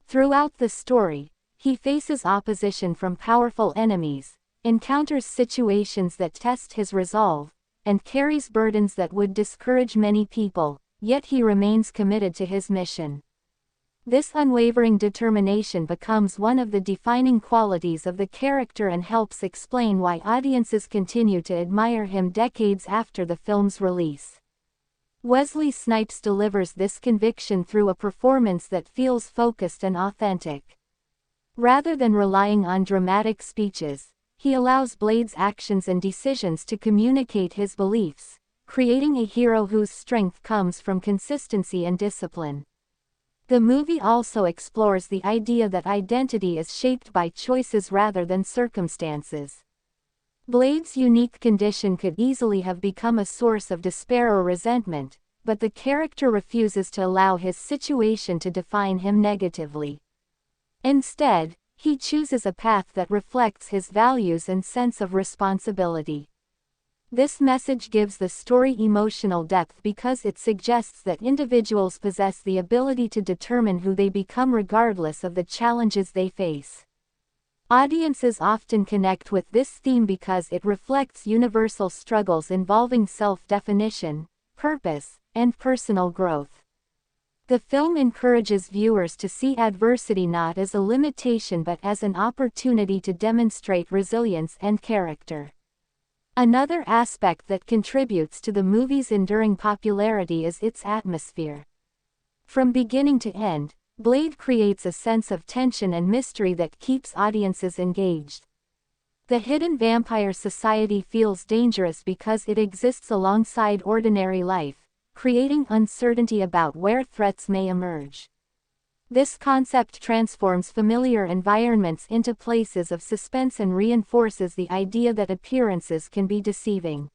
Throughout the story, he faces opposition from powerful enemies, encounters situations that test his resolve, and carries burdens that would discourage many people, yet he remains committed to his mission. This unwavering determination becomes one of the defining qualities of the character and helps explain why audiences continue to admire him decades after the film's release. Wesley Snipes delivers this conviction through a performance that feels focused and authentic. Rather than relying on dramatic speeches, he allows Blade's actions and decisions to communicate his beliefs, creating a hero whose strength comes from consistency and discipline. The movie also explores the idea that identity is shaped by choices rather than circumstances. Blade's unique condition could easily have become a source of despair or resentment, but the character refuses to allow his situation to define him negatively. Instead, he chooses a path that reflects his values and sense of responsibility. This message gives the story emotional depth because it suggests that individuals possess the ability to determine who they become regardless of the challenges they face. Audiences often connect with this theme because it reflects universal struggles involving self-definition, purpose, and personal growth. The film encourages viewers to see adversity not as a limitation but as an opportunity to demonstrate resilience and character. Another aspect that contributes to the movie's enduring popularity is its atmosphere. From beginning to end, Blade creates a sense of tension and mystery that keeps audiences engaged. The hidden vampire society feels dangerous because it exists alongside ordinary life, creating uncertainty about where threats may emerge. This concept transforms familiar environments into places of suspense and reinforces the idea that appearances can be deceiving.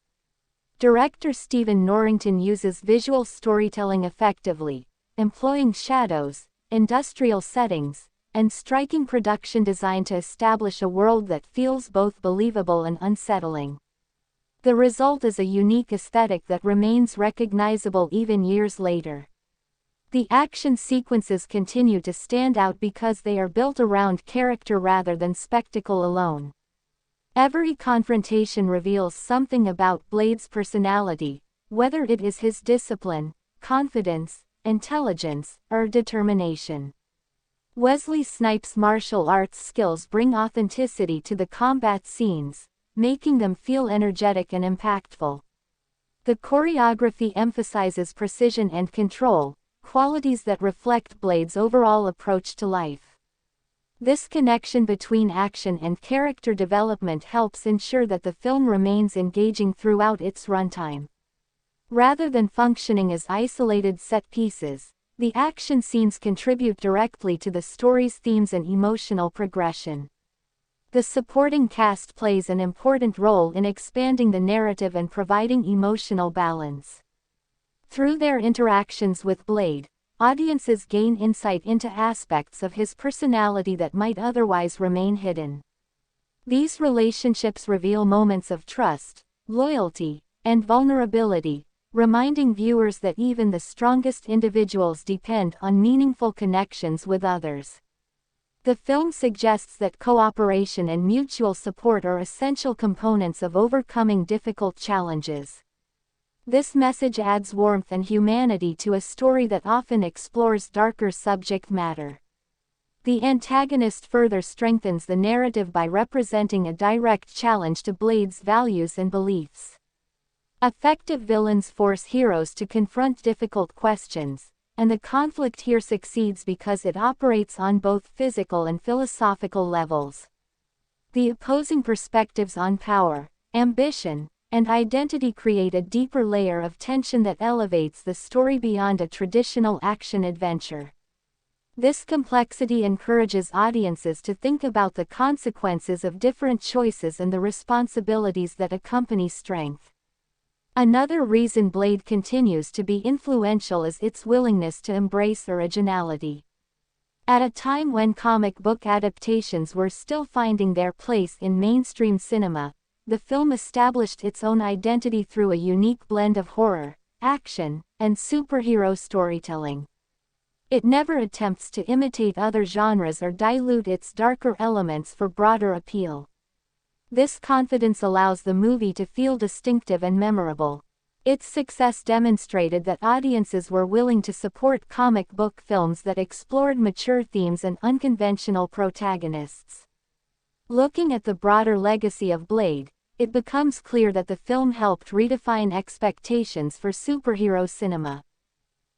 Director Stephen Norrington uses visual storytelling effectively, employing shadows, industrial settings, and striking production design to establish a world that feels both believable and unsettling. The result is a unique aesthetic that remains recognizable even years later. The action sequences continue to stand out because they are built around character rather than spectacle alone. Every confrontation reveals something about Blade's personality, whether it is his discipline, confidence, intelligence, or determination. Wesley Snipes' martial arts skills bring authenticity to the combat scenes, making them feel energetic and impactful. The choreography emphasizes precision and control, qualities that reflect Blade's overall approach to life. This connection between action and character development helps ensure that the film remains engaging throughout its runtime. Rather than functioning as isolated set pieces, the action scenes contribute directly to the story's themes and emotional progression. The supporting cast plays an important role in expanding the narrative and providing emotional balance. Through their interactions with Blade, audiences gain insight into aspects of his personality that might otherwise remain hidden. These relationships reveal moments of trust, loyalty, and vulnerability, reminding viewers that even the strongest individuals depend on meaningful connections with others. The film suggests that cooperation and mutual support are essential components of overcoming difficult challenges. This message adds warmth and humanity to a story that often explores darker subject matter. The antagonist further strengthens the narrative by representing a direct challenge to Blade's values and beliefs. Effective villains force heroes to confront difficult questions, and the conflict here succeeds because it operates on both physical and philosophical levels. The opposing perspectives on power, ambition, and identity create a deeper layer of tension that elevates the story beyond a traditional action-adventure. This complexity encourages audiences to think about the consequences of different choices and the responsibilities that accompany strength. Another reason Blade continues to be influential is its willingness to embrace originality. At a time when comic book adaptations were still finding their place in mainstream cinema, the film established its own identity through a unique blend of horror, action, and superhero storytelling. It never attempts to imitate other genres or dilute its darker elements for broader appeal. This confidence allows the movie to feel distinctive and memorable. Its success demonstrated that audiences were willing to support comic book films that explored mature themes and unconventional protagonists. Looking at the broader legacy of Blade, it becomes clear that the film helped redefine expectations for superhero cinema.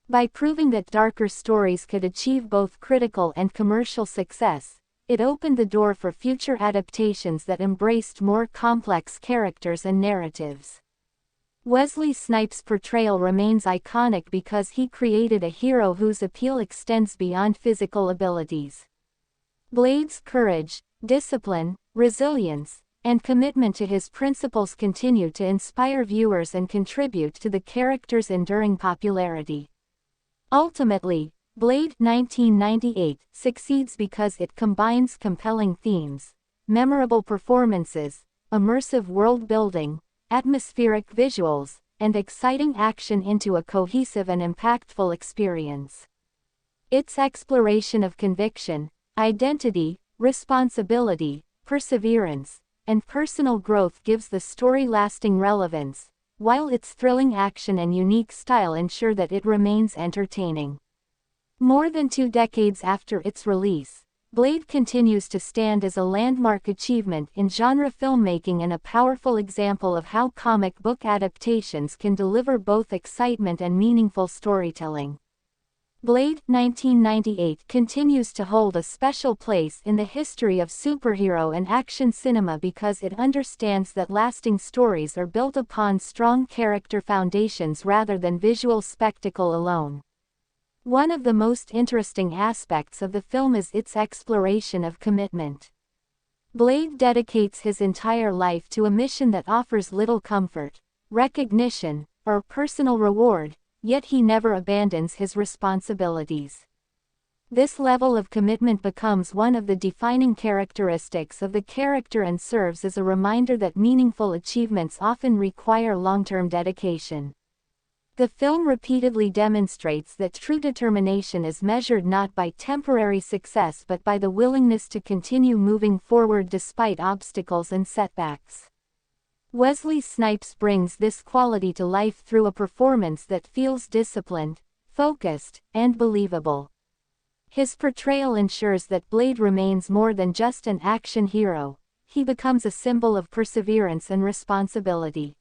By proving that darker stories could achieve both critical and commercial success, it opened the door for future adaptations that embraced more complex characters and narratives. Wesley Snipes' portrayal remains iconic because he created a hero whose appeal extends beyond physical abilities. Blade's courage, discipline, resilience, and commitment to his principles continue to inspire viewers and contribute to the character's enduring popularity. Ultimately, Blade 1998 succeeds because it combines compelling themes, memorable performances, immersive world-building, atmospheric visuals, and exciting action into a cohesive and impactful experience. Its exploration of conviction, identity, responsibility, perseverance, and personal growth gives the story lasting relevance, while its thrilling action and unique style ensure that it remains entertaining. More than 2 decades after its release, Blade continues to stand as a landmark achievement in genre filmmaking and a powerful example of how comic book adaptations can deliver both excitement and meaningful storytelling. Blade 1998 continues to hold a special place in the history of superhero and action cinema because it understands that lasting stories are built upon strong character foundations rather than visual spectacle alone. One of the most interesting aspects of the film is its exploration of commitment. Blade dedicates his entire life to a mission that offers little comfort, recognition, or personal reward, yet he never abandons his responsibilities. This level of commitment becomes one of the defining characteristics of the character and serves as a reminder that meaningful achievements often require long-term dedication. The film repeatedly demonstrates that true determination is measured not by temporary success but by the willingness to continue moving forward despite obstacles and setbacks. Wesley Snipes brings this quality to life through a performance that feels disciplined, focused, and believable. His portrayal ensures that Blade remains more than just an action hero, he becomes a symbol of perseverance and responsibility.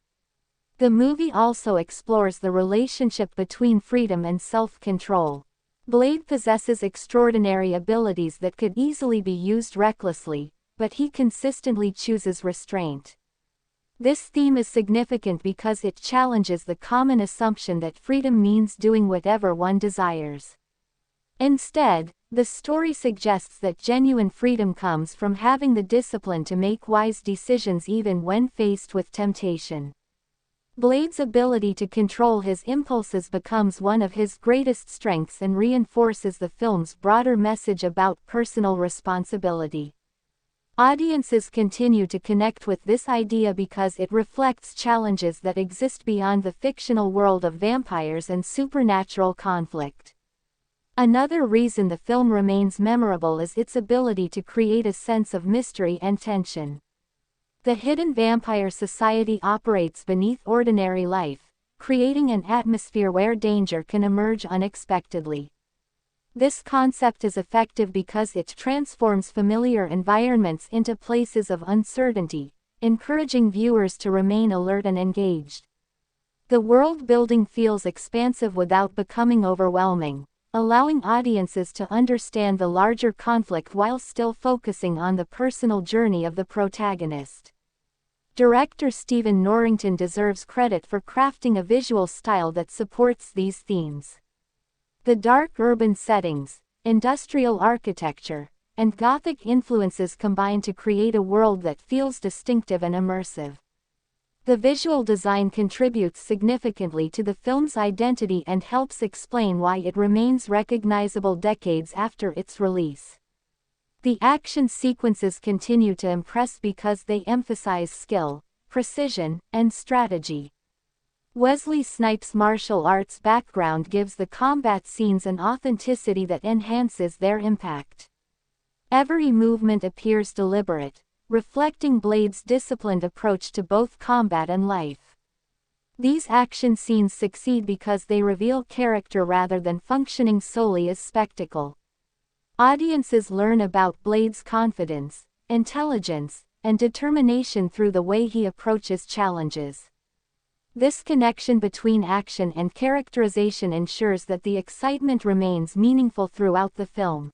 The movie also explores the relationship between freedom and self-control. Blade possesses extraordinary abilities that could easily be used recklessly, but he consistently chooses restraint. This theme is significant because it challenges the common assumption that freedom means doing whatever one desires. Instead, the story suggests that genuine freedom comes from having the discipline to make wise decisions even when faced with temptation. Blade's ability to control his impulses becomes one of his greatest strengths and reinforces the film's broader message about personal responsibility. Audiences continue to connect with this idea because it reflects challenges that exist beyond the fictional world of vampires and supernatural conflict. Another reason the film remains memorable is its ability to create a sense of mystery and tension. The hidden vampire society operates beneath ordinary life, creating an atmosphere where danger can emerge unexpectedly. This concept is effective because it transforms familiar environments into places of uncertainty, encouraging viewers to remain alert and engaged. The world building feels expansive without becoming overwhelming, allowing audiences to understand the larger conflict while still focusing on the personal journey of the protagonist. Director Norrington deserves credit for crafting a visual style that supports these themes. The dark urban settings, industrial architecture, and Gothic influences combine to create a world that feels distinctive and immersive. The visual design contributes significantly to the film's identity and helps explain why it remains recognizable decades after its release. The action sequences continue to impress because they emphasize skill, precision, and strategy. Wesley Snipes' martial arts background gives the combat scenes an authenticity that enhances their impact. Every movement appears deliberate, reflecting Blade's disciplined approach to both combat and life. These action scenes succeed because they reveal character rather than functioning solely as spectacle. Audiences learn about Blade's confidence, intelligence, and determination through the way he approaches challenges. This connection between action and characterization ensures that the excitement remains meaningful throughout the film.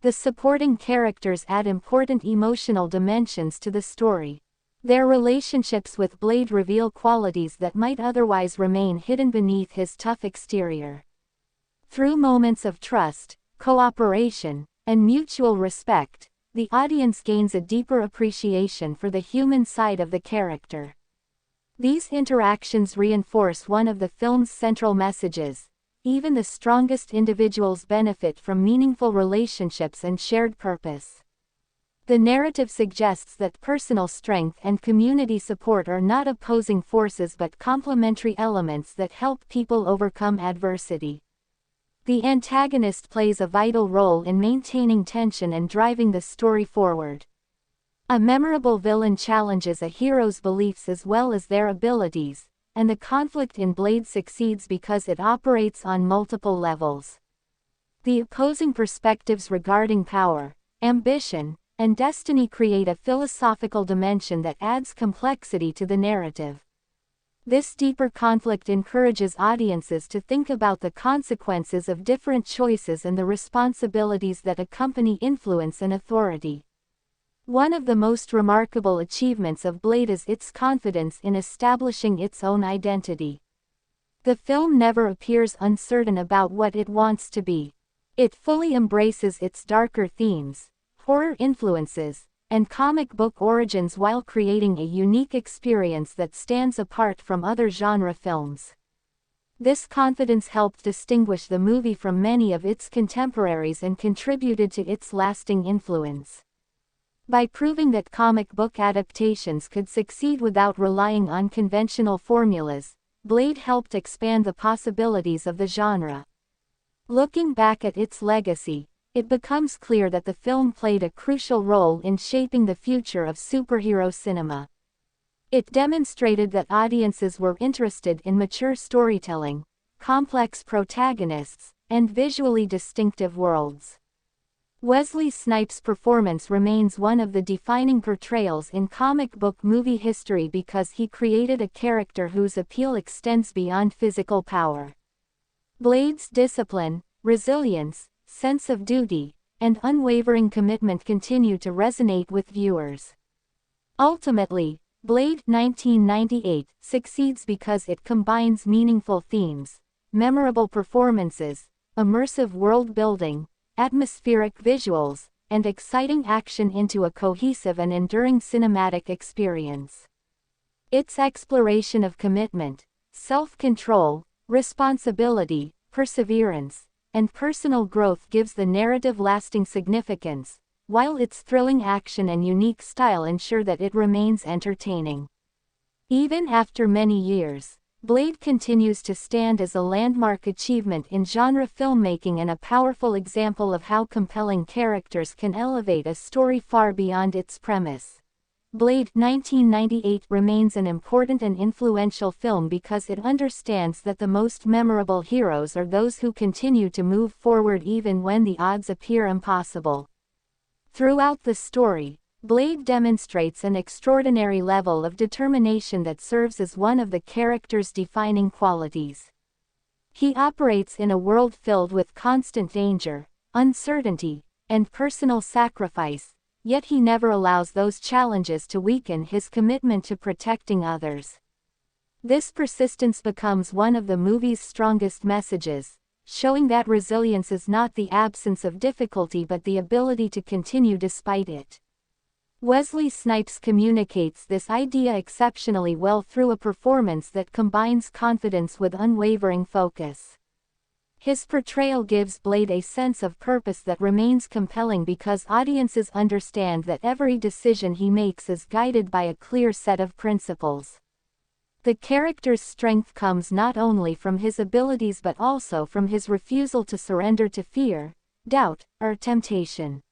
The supporting characters add important emotional dimensions to the story. Their relationships with Blade reveal qualities that might otherwise remain hidden beneath his tough exterior. Through moments of trust, cooperation, and mutual respect, the audience gains a deeper appreciation for the human side of the character. These interactions reinforce one of the film's central messages: even the strongest individuals benefit from meaningful relationships and shared purpose. The narrative suggests that personal strength and community support are not opposing forces but complementary elements that help people overcome adversity. The antagonist plays a vital role in maintaining tension and driving the story forward. A memorable villain challenges a hero's beliefs as well as their abilities, and the conflict in Blade succeeds because it operates on multiple levels. The opposing perspectives regarding power, ambition, and destiny create a philosophical dimension that adds complexity to the narrative. This deeper conflict encourages audiences to think about the consequences of different choices and the responsibilities that accompany influence and authority. One of the most remarkable achievements of Blade is its confidence in establishing its own identity. The film never appears uncertain about what it wants to be. It fully embraces its darker themes, horror influences, and comic book origins while creating a unique experience that stands apart from other genre films. This confidence helped distinguish the movie from many of its contemporaries and contributed to its lasting influence. By proving that comic book adaptations could succeed without relying on conventional formulas, Blade helped expand the possibilities of the genre. Looking back at its legacy, it becomes clear that the film played a crucial role in shaping the future of superhero cinema. It demonstrated that audiences were interested in mature storytelling, complex protagonists, and visually distinctive worlds. Wesley Snipes' performance remains one of the defining portrayals in comic book movie history because he created a character whose appeal extends beyond physical power. Blade's discipline, resilience, sense of duty, and unwavering commitment continue to resonate with viewers. Ultimately, Blade 1998 succeeds because it combines meaningful themes, memorable performances, immersive world building, atmospheric visuals, and exciting action into a cohesive and enduring cinematic experience. Its exploration of commitment, self-control, responsibility, perseverance, and personal growth gives the narrative lasting significance, while its thrilling action and unique style ensure that it remains entertaining. Even after many years, Blade continues to stand as a landmark achievement in genre filmmaking and a powerful example of how compelling characters can elevate a story far beyond its premise. Blade 1998 remains an important and influential film because it understands that the most memorable heroes are those who continue to move forward even when the odds appear impossible. Throughout the story, Blade demonstrates an extraordinary level of determination that serves as one of the character's defining qualities. He operates in a world filled with constant danger, uncertainty, and personal sacrifice, yet he never allows those challenges to weaken his commitment to protecting others. This persistence becomes one of the movie's strongest messages, showing that resilience is not the absence of difficulty but the ability to continue despite it. Wesley Snipes communicates this idea exceptionally well through a performance that combines confidence with unwavering focus. His portrayal gives Blade a sense of purpose that remains compelling because audiences understand that every decision he makes is guided by a clear set of principles. The character's strength comes not only from his abilities but also from his refusal to surrender to fear, doubt, or temptation.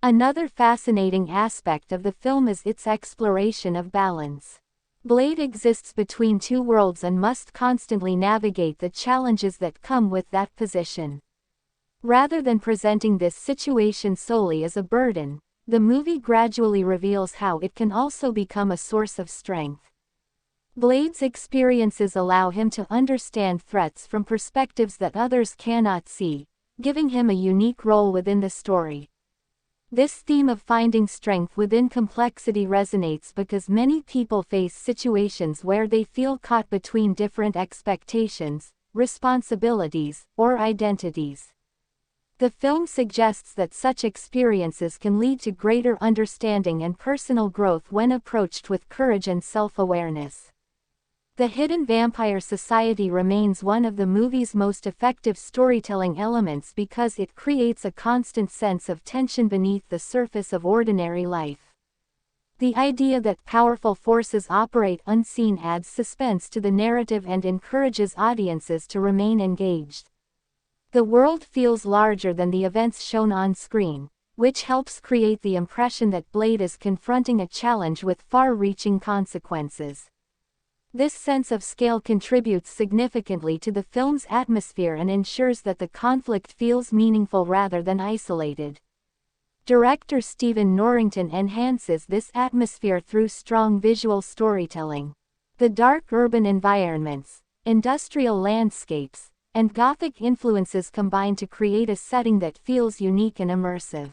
Another fascinating aspect of the film is its exploration of balance. Blade exists between two worlds and must constantly navigate the challenges that come with that position. Rather than presenting this situation solely as a burden, the movie gradually reveals how it can also become a source of strength. Blade's experiences allow him to understand threats from perspectives that others cannot see, giving him a unique role within the story. This theme of finding strength within complexity resonates because many people face situations where they feel caught between different expectations, responsibilities, or identities. The film suggests that such experiences can lead to greater understanding and personal growth when approached with courage and self-awareness. The Hidden Vampire Society remains one of the movie's most effective storytelling elements because it creates a constant sense of tension beneath the surface of ordinary life. The idea that powerful forces operate unseen adds suspense to the narrative and encourages audiences to remain engaged. The world feels larger than the events shown on screen, which helps create the impression that Blade is confronting a challenge with far-reaching consequences. This sense of scale contributes significantly to the film's atmosphere and ensures that the conflict feels meaningful rather than isolated. Director Stephen Norrington enhances this atmosphere through strong visual storytelling. The dark urban environments, industrial landscapes, and Gothic influences combine to create a setting that feels unique and immersive.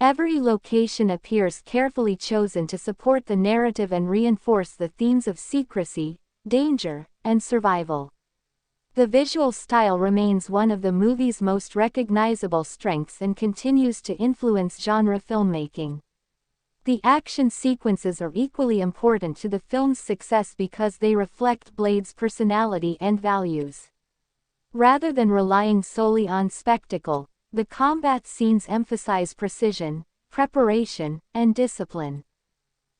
Every location appears carefully chosen to support the narrative and reinforce the themes of secrecy, danger, and survival. The visual style remains one of the movie's most recognizable strengths and continues to influence genre filmmaking. The action sequences are equally important to the film's success because they reflect Blade's personality and values. Rather than relying solely on spectacle, the combat scenes emphasize precision, preparation, and discipline.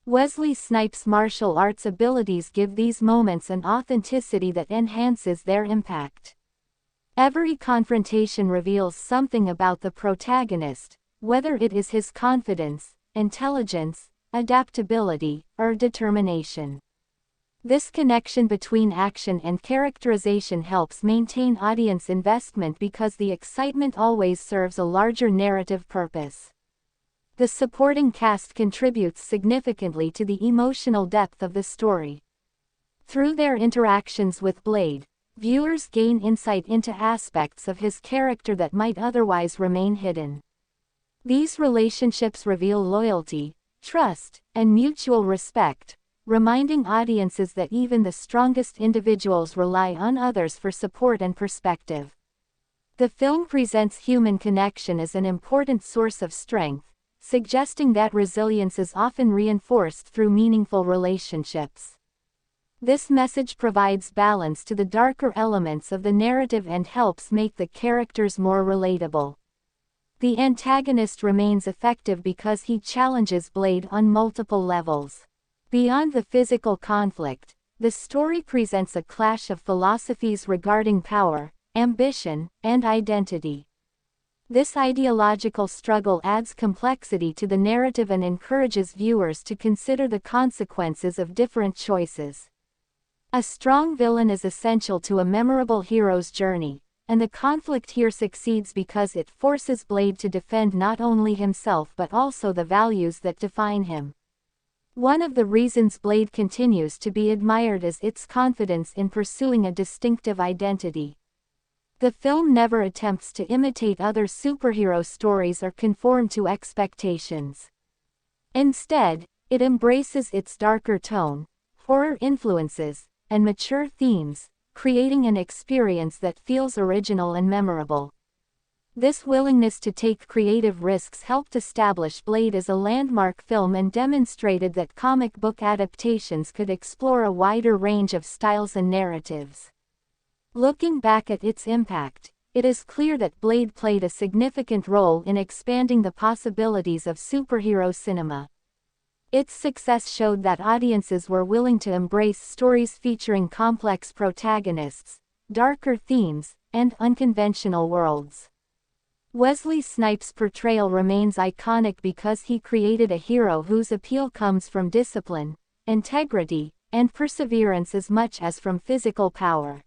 Wesley Snipes' martial arts abilities give these moments an authenticity that enhances their impact. Every confrontation reveals something about the protagonist, whether it is his confidence, intelligence, adaptability, or determination. This connection between action and characterization helps maintain audience investment because the excitement always serves a larger narrative purpose. The supporting cast contributes significantly to the emotional depth of the story. Through their interactions with Blade, viewers gain insight into aspects of his character that might otherwise remain hidden. These relationships reveal loyalty, trust, and mutual respect, reminding audiences that even the strongest individuals rely on others for support and perspective. The film presents human connection as an important source of strength, suggesting that resilience is often reinforced through meaningful relationships. This message provides balance to the darker elements of the narrative and helps make the characters more relatable. The antagonist remains effective because he challenges Blade on multiple levels. Beyond the physical conflict, the story presents a clash of philosophies regarding power, ambition, and identity. This ideological struggle adds complexity to the narrative and encourages viewers to consider the consequences of different choices. A strong villain is essential to a memorable hero's journey, and the conflict here succeeds because it forces Blade to defend not only himself but also the values that define him. One of the reasons Blade continues to be admired is its confidence in pursuing a distinctive identity. The film never attempts to imitate other superhero stories or conform to expectations. Instead, it embraces its darker tone, horror influences, and mature themes, creating an experience that feels original and memorable. This willingness to take creative risks helped establish Blade as a landmark film and demonstrated that comic book adaptations could explore a wider range of styles and narratives. Looking back at its impact, it is clear that Blade played a significant role in expanding the possibilities of superhero cinema. Its success showed that audiences were willing to embrace stories featuring complex protagonists, darker themes, and unconventional worlds. Wesley Snipes' portrayal remains iconic because he created a hero whose appeal comes from discipline, integrity, and perseverance as much as from physical power.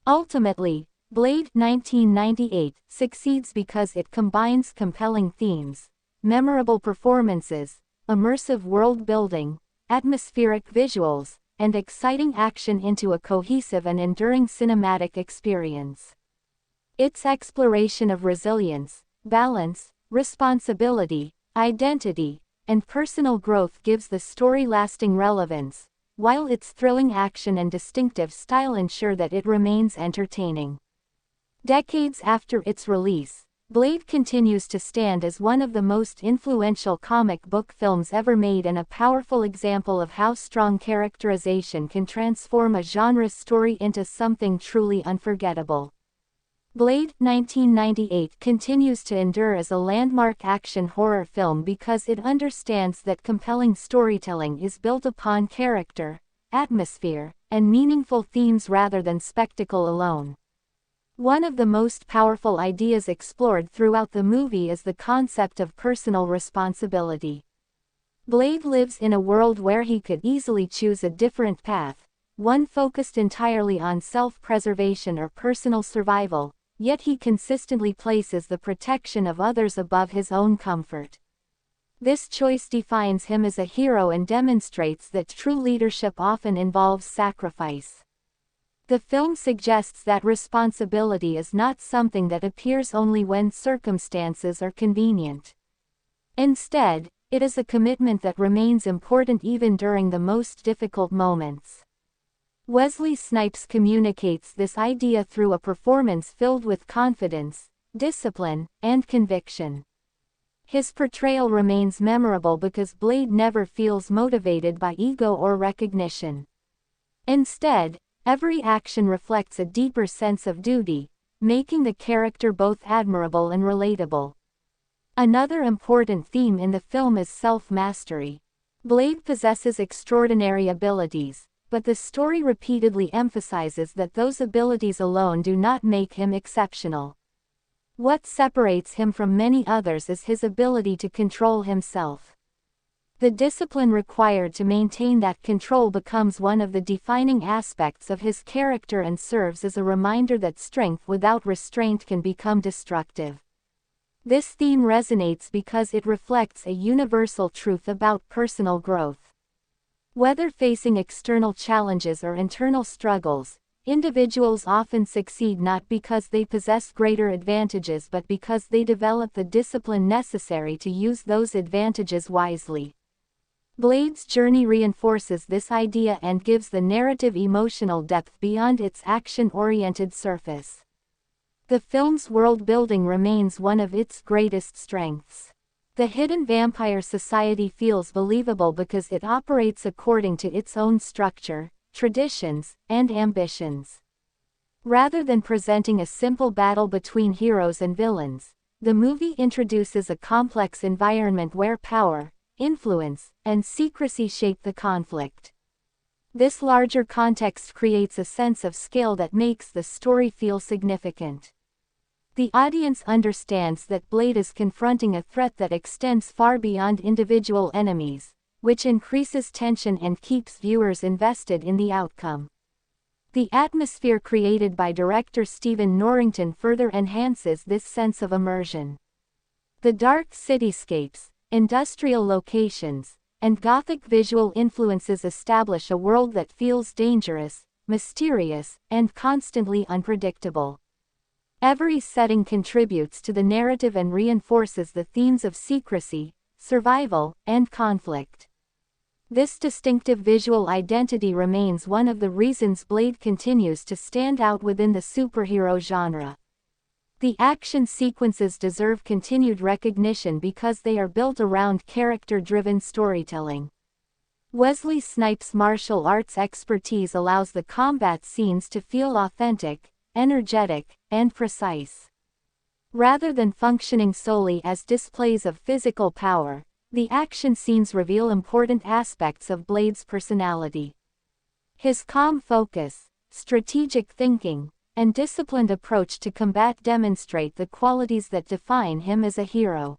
Ultimately, Blade 1998 succeeds because it combines compelling themes, memorable performances, immersive world building, atmospheric visuals, and exciting action into a cohesive and enduring cinematic experience. Its exploration of resilience, balance, responsibility, identity, and personal growth gives the story lasting relevance, while its thrilling action and distinctive style ensure that it remains entertaining. Decades after its release, Blade continues to stand as one of the most influential comic book films ever made and a powerful example of how strong characterization can transform a genre story into something truly unforgettable. Blade, 1998 continues to endure as a landmark action horror film because it understands that compelling storytelling is built upon character, atmosphere, and meaningful themes rather than spectacle alone. One of the most powerful ideas explored throughout the movie is the concept of personal responsibility. Blade lives in a world where he could easily choose a different path, one focused entirely on self-preservation or personal survival, yet he consistently places the protection of others above his own comfort. This choice defines him as a hero and demonstrates that true leadership often involves sacrifice. The film suggests that responsibility is not something that appears only when circumstances are convenient. Instead, it is a commitment that remains important even during the most difficult moments. Wesley Snipes communicates this idea through a performance filled with confidence, discipline, and conviction. His portrayal remains memorable because Blade never feels motivated by ego or recognition. Instead, every action reflects a deeper sense of duty, making the character both admirable and relatable. Another important theme in the film is self-mastery. Blade possesses extraordinary abilities, but the story repeatedly emphasizes that those abilities alone do not make him exceptional. What separates him from many others is his ability to control himself. The discipline required to maintain that control becomes one of the defining aspects of his character and serves as a reminder that strength without restraint can become destructive. This theme resonates because it reflects a universal truth about personal growth. Whether facing external challenges or internal struggles, individuals often succeed not because they possess greater advantages but because they develop the discipline necessary to use those advantages wisely. Blade's journey reinforces this idea and gives the narrative emotional depth beyond its action-oriented surface. The film's world-building remains one of its greatest strengths. The hidden vampire society feels believable because it operates according to its own structure, traditions, and ambitions. Rather than presenting a simple battle between heroes and villains, the movie introduces a complex environment where power, influence, and secrecy shape the conflict. This larger context creates a sense of scale that makes the story feel significant. The audience understands that Blade is confronting a threat that extends far beyond individual enemies, which increases tension and keeps viewers invested in the outcome. The atmosphere created by director Stephen Norrington further enhances this sense of immersion. The dark cityscapes, industrial locations, and Gothic visual influences establish a world that feels dangerous, mysterious, and constantly unpredictable. Every setting contributes to the narrative and reinforces the themes of secrecy, survival, and conflict. This distinctive visual identity remains one of the reasons Blade continues to stand out within the superhero genre. The action sequences deserve continued recognition because they are built around character-driven storytelling. Wesley Snipes' martial arts expertise allows the combat scenes to feel authentic, energetic, and precise. Rather than functioning solely as displays of physical power, the action scenes reveal important aspects of Blade's personality. His calm focus, strategic thinking, and disciplined approach to combat demonstrate the qualities that define him as a hero.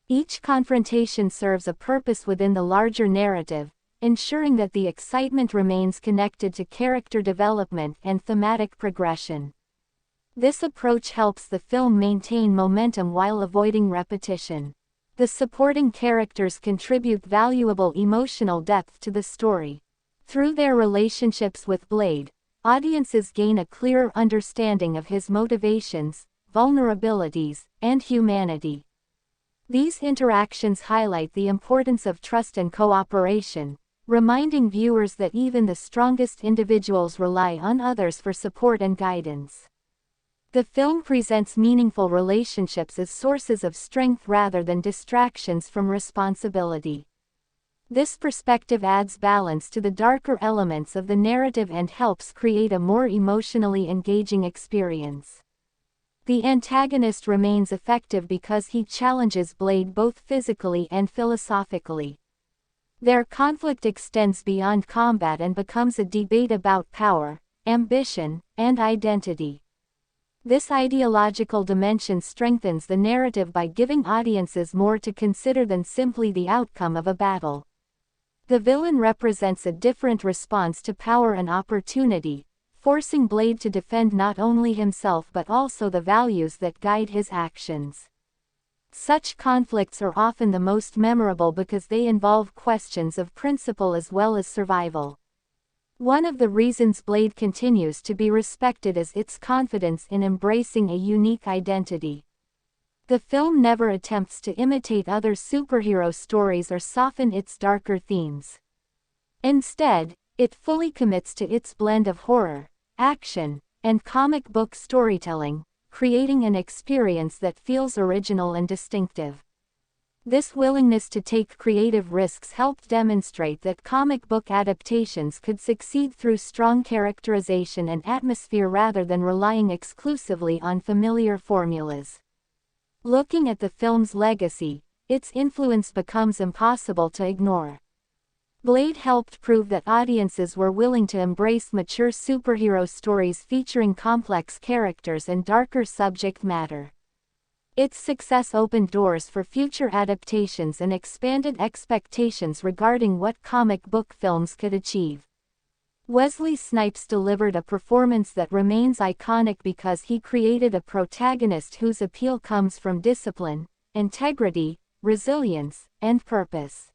Each confrontation serves a purpose within the larger narrative, ensuring that the excitement remains connected to character development and thematic progression. This approach helps the film maintain momentum while avoiding repetition. The supporting characters contribute valuable emotional depth to the story. Through their relationships with Blade, audiences gain a clearer understanding of his motivations, vulnerabilities, and humanity. These interactions highlight the importance of trust and cooperation, reminding viewers that even the strongest individuals rely on others for support and guidance. The film presents meaningful relationships as sources of strength rather than distractions from responsibility. This perspective adds balance to the darker elements of the narrative and helps create a more emotionally engaging experience. The antagonist remains effective because he challenges Blade both physically and philosophically. Their conflict extends beyond combat and becomes a debate about power, ambition, and identity. This ideological dimension strengthens the narrative by giving audiences more to consider than simply the outcome of a battle. The villain represents a different response to power and opportunity, forcing Blade to defend not only himself but also the values that guide his actions. Such conflicts are often the most memorable because they involve questions of principle as well as survival. One of the reasons Blade continues to be respected is its confidence in embracing a unique identity. The film never attempts to imitate other superhero stories or soften its darker themes. Instead, it fully commits to its blend of horror, action, and comic book storytelling, creating an experience that feels original and distinctive. This willingness to take creative risks helped demonstrate that comic book adaptations could succeed through strong characterization and atmosphere rather than relying exclusively on familiar formulas. Looking at the film's legacy, its influence becomes impossible to ignore. Blade helped prove that audiences were willing to embrace mature superhero stories featuring complex characters and darker subject matter. Its success opened doors for future adaptations and expanded expectations regarding what comic book films could achieve. Wesley Snipes delivered a performance that remains iconic because he created a protagonist whose appeal comes from discipline, integrity, resilience, and purpose.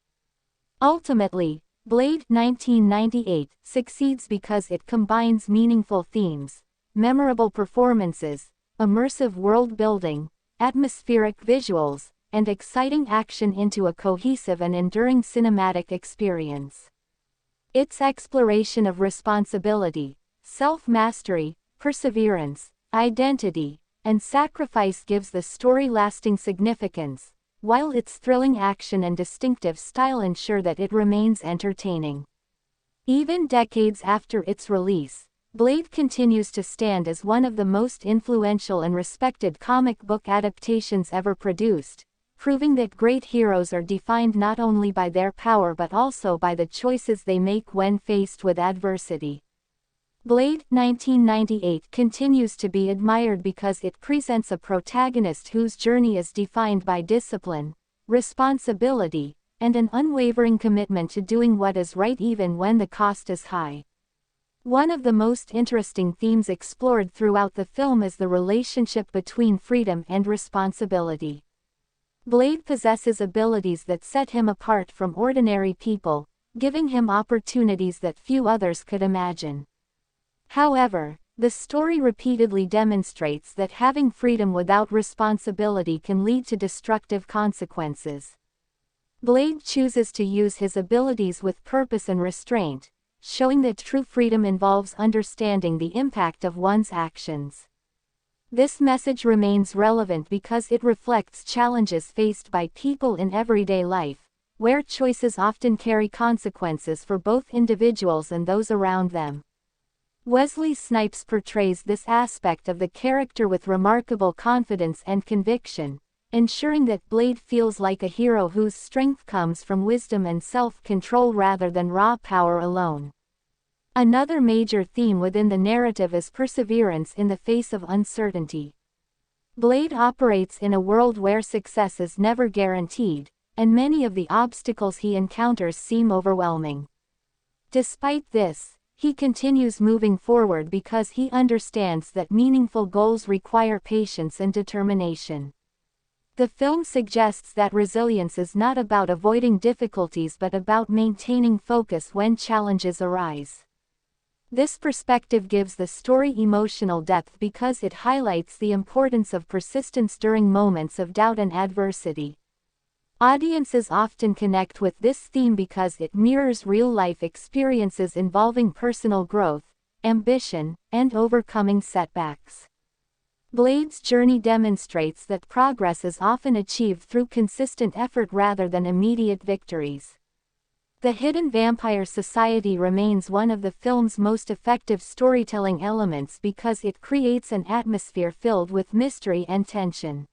Ultimately, Blade 1998 succeeds because it combines meaningful themes, memorable performances, immersive world building, atmospheric visuals, and exciting action into a cohesive and enduring cinematic experience. Its exploration of responsibility, self-mastery, perseverance, identity, and sacrifice gives the story lasting significance, while its thrilling action and distinctive style ensure that it remains entertaining. Even decades after its release, Blade continues to stand as one of the most influential and respected comic book adaptations ever produced, proving that great heroes are defined not only by their power but also by the choices they make when faced with adversity. Blade 1998 continues to be admired because it presents a protagonist whose journey is defined by discipline, responsibility, and an unwavering commitment to doing what is right even when the cost is high. One of the most interesting themes explored throughout the film is the relationship between freedom and responsibility. Blade possesses abilities that set him apart from ordinary people, giving him opportunities that few others could imagine. However, the story repeatedly demonstrates that having freedom without responsibility can lead to destructive consequences. Blade chooses to use his abilities with purpose and restraint, showing that true freedom involves understanding the impact of one's actions. This message remains relevant because it reflects challenges faced by people in everyday life, where choices often carry consequences for both individuals and those around them. Wesley Snipes portrays this aspect of the character with remarkable confidence and conviction, ensuring that Blade feels like a hero whose strength comes from wisdom and self-control rather than raw power alone. Another major theme within the narrative is perseverance in the face of uncertainty. Blade operates in a world where success is never guaranteed, and many of the obstacles he encounters seem overwhelming. Despite this, he continues moving forward because he understands that meaningful goals require patience and determination. The film suggests that resilience is not about avoiding difficulties but about maintaining focus when challenges arise. This perspective gives the story emotional depth because it highlights the importance of persistence during moments of doubt and adversity. Audiences often connect with this theme because it mirrors real-life experiences involving personal growth, ambition, and overcoming setbacks. Blade's journey demonstrates that progress is often achieved through consistent effort rather than immediate victories. The hidden vampire society remains one of the film's most effective storytelling elements because it creates an atmosphere filled with mystery and tension.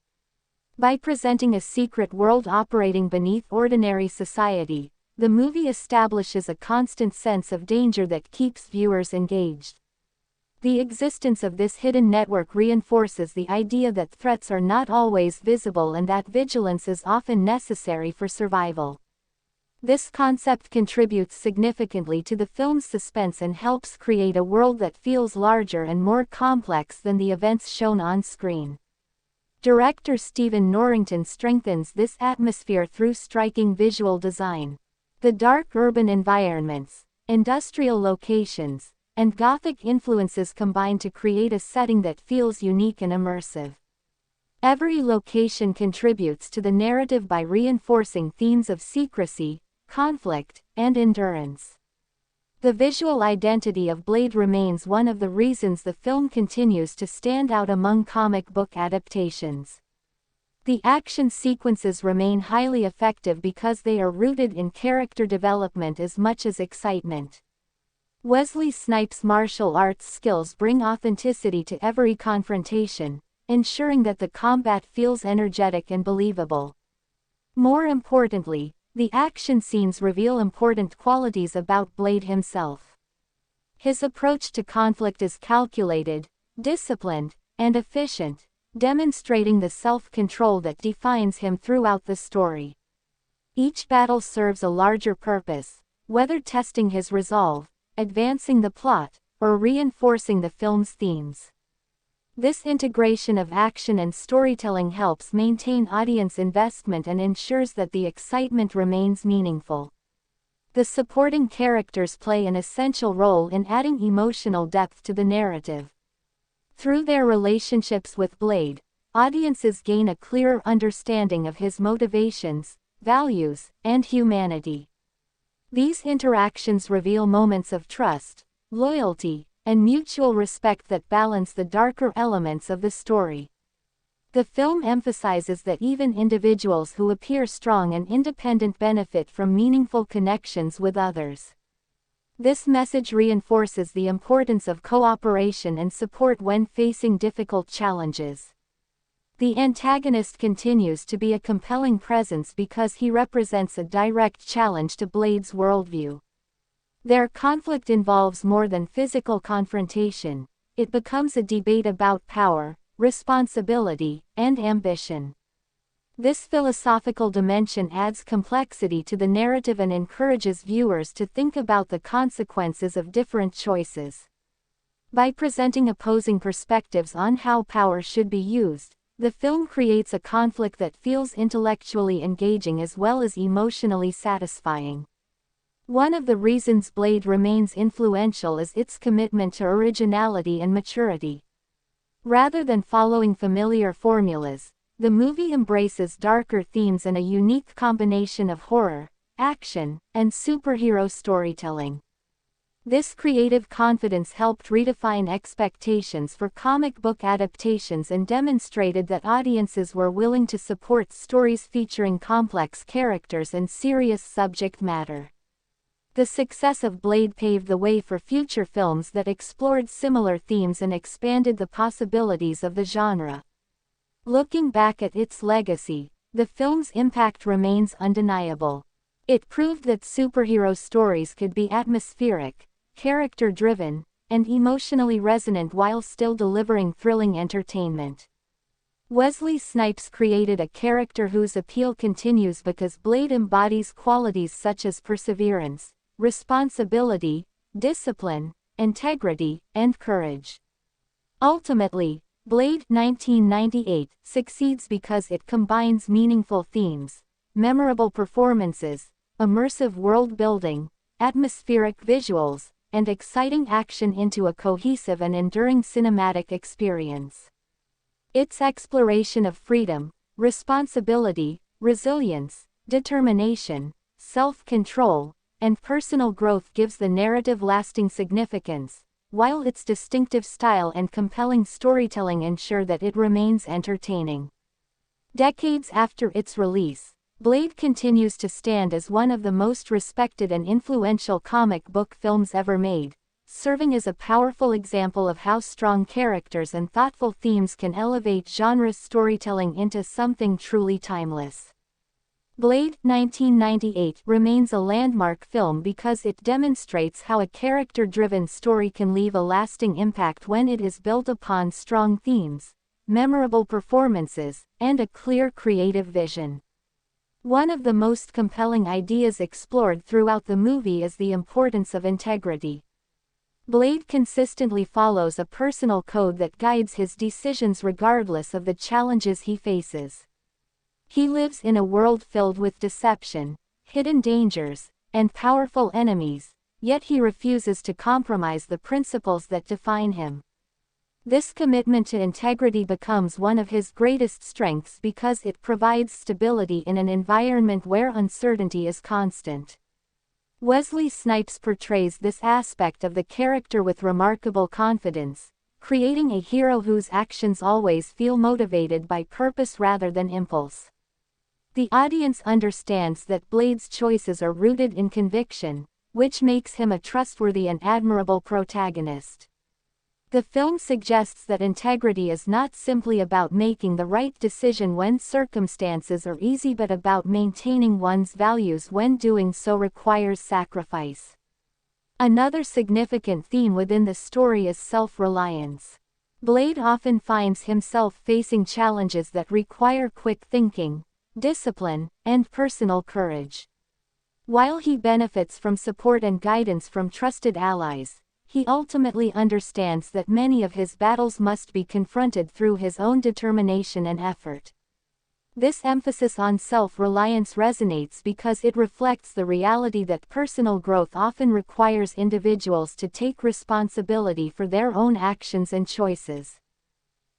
By presenting a secret world operating beneath ordinary society, the movie establishes a constant sense of danger that keeps viewers engaged. The existence of this hidden network reinforces the idea that threats are not always visible and that vigilance is often necessary for survival. This concept contributes significantly to the film's suspense and helps create a world that feels larger and more complex than the events shown on screen. Director Stephen Norrington strengthens this atmosphere through striking visual design. The dark urban environments, industrial locations, and Gothic influences combine to create a setting that feels unique and immersive. Every location contributes to the narrative by reinforcing themes of secrecy, conflict, and endurance. The visual identity of Blade remains one of the reasons the film continues to stand out among comic book adaptations. The action sequences remain highly effective because they are rooted in character development as much as excitement. Wesley Snipes' martial arts skills bring authenticity to every confrontation, ensuring that the combat feels energetic and believable. More importantly, the action scenes reveal important qualities about Blade himself. His approach to conflict is calculated, disciplined, and efficient, demonstrating the self-control that defines him throughout the story. Each battle serves a larger purpose, whether testing his resolve, advancing the plot, or reinforcing the film's themes. This integration of action and storytelling helps maintain audience investment and ensures that the excitement remains meaningful. The supporting characters play an essential role in adding emotional depth to the narrative. Through their relationships with Blade, audiences gain a clearer understanding of his motivations, values, and humanity. These interactions reveal moments of trust, loyalty, and mutual respect that balance the darker elements of the story. The film emphasizes that even individuals who appear strong and independent benefit from meaningful connections with others. This message reinforces the importance of cooperation and support when facing difficult challenges. The antagonist continues to be a compelling presence because he represents a direct challenge to Blade's worldview. Their conflict involves more than physical confrontation; it becomes a debate about power, responsibility, and ambition. This philosophical dimension adds complexity to the narrative and encourages viewers to think about the consequences of different choices. By presenting opposing perspectives on how power should be used, the film creates a conflict that feels intellectually engaging as well as emotionally satisfying. One of the reasons Blade remains influential is its commitment to originality and maturity. Rather than following familiar formulas, the movie embraces darker themes and a unique combination of horror, action, and superhero storytelling. This creative confidence helped redefine expectations for comic book adaptations and demonstrated that audiences were willing to support stories featuring complex characters and serious subject matter. The success of Blade paved the way for future films that explored similar themes and expanded the possibilities of the genre. Looking back at its legacy, the film's impact remains undeniable. It proved that superhero stories could be atmospheric, character-driven, and emotionally resonant while still delivering thrilling entertainment. Wesley Snipes created a character whose appeal continues because Blade embodies qualities such as perseverance, responsibility, discipline, integrity, and courage. Ultimately, Blade 1998 succeeds because it combines meaningful themes, memorable performances, immersive world building, atmospheric visuals, and exciting action into a cohesive and enduring cinematic experience. Its exploration of freedom, responsibility, resilience, determination, self-control, and personal growth gives the narrative lasting significance, while its distinctive style and compelling storytelling ensure that it remains entertaining. Decades after its release, Blade continues to stand as one of the most respected and influential comic book films ever made, serving as a powerful example of how strong characters and thoughtful themes can elevate genre storytelling into something truly timeless. Blade 1998 remains a landmark film because it demonstrates how a character-driven story can leave a lasting impact when it is built upon strong themes, memorable performances, and a clear creative vision. One of the most compelling ideas explored throughout the movie is the importance of integrity. Blade consistently follows a personal code that guides his decisions regardless of the challenges he faces. He lives in a world filled with deception, hidden dangers, and powerful enemies, yet he refuses to compromise the principles that define him. This commitment to integrity becomes one of his greatest strengths because it provides stability in an environment where uncertainty is constant. Wesley Snipes portrays this aspect of the character with remarkable confidence, creating a hero whose actions always feel motivated by purpose rather than impulse. The audience understands that Blade's choices are rooted in conviction, which makes him a trustworthy and admirable protagonist. The film suggests that integrity is not simply about making the right decision when circumstances are easy but about maintaining one's values when doing so requires sacrifice. Another significant theme within the story is self-reliance. Blade often finds himself facing challenges that require quick thinking, discipline, and personal courage. While he benefits from support and guidance from trusted allies, he ultimately understands that many of his battles must be confronted through his own determination and effort. This emphasis on self-reliance resonates because it reflects the reality that personal growth often requires individuals to take responsibility for their own actions and choices.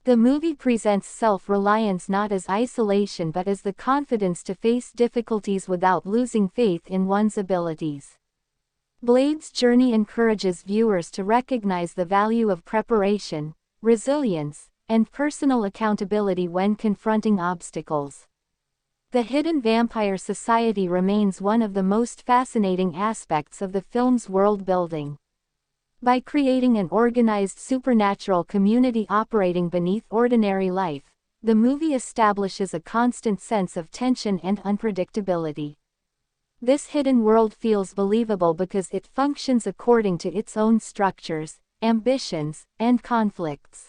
The movie presents self-reliance not as isolation but as the confidence to face difficulties without losing faith in one's abilities. Blade's journey encourages viewers to recognize the value of preparation, resilience, and personal accountability when confronting obstacles. The hidden vampire society remains one of the most fascinating aspects of the film's world building. By creating an organized supernatural community operating beneath ordinary life, the movie establishes a constant sense of tension and unpredictability. This hidden world feels believable because it functions according to its own structures, ambitions, and conflicts.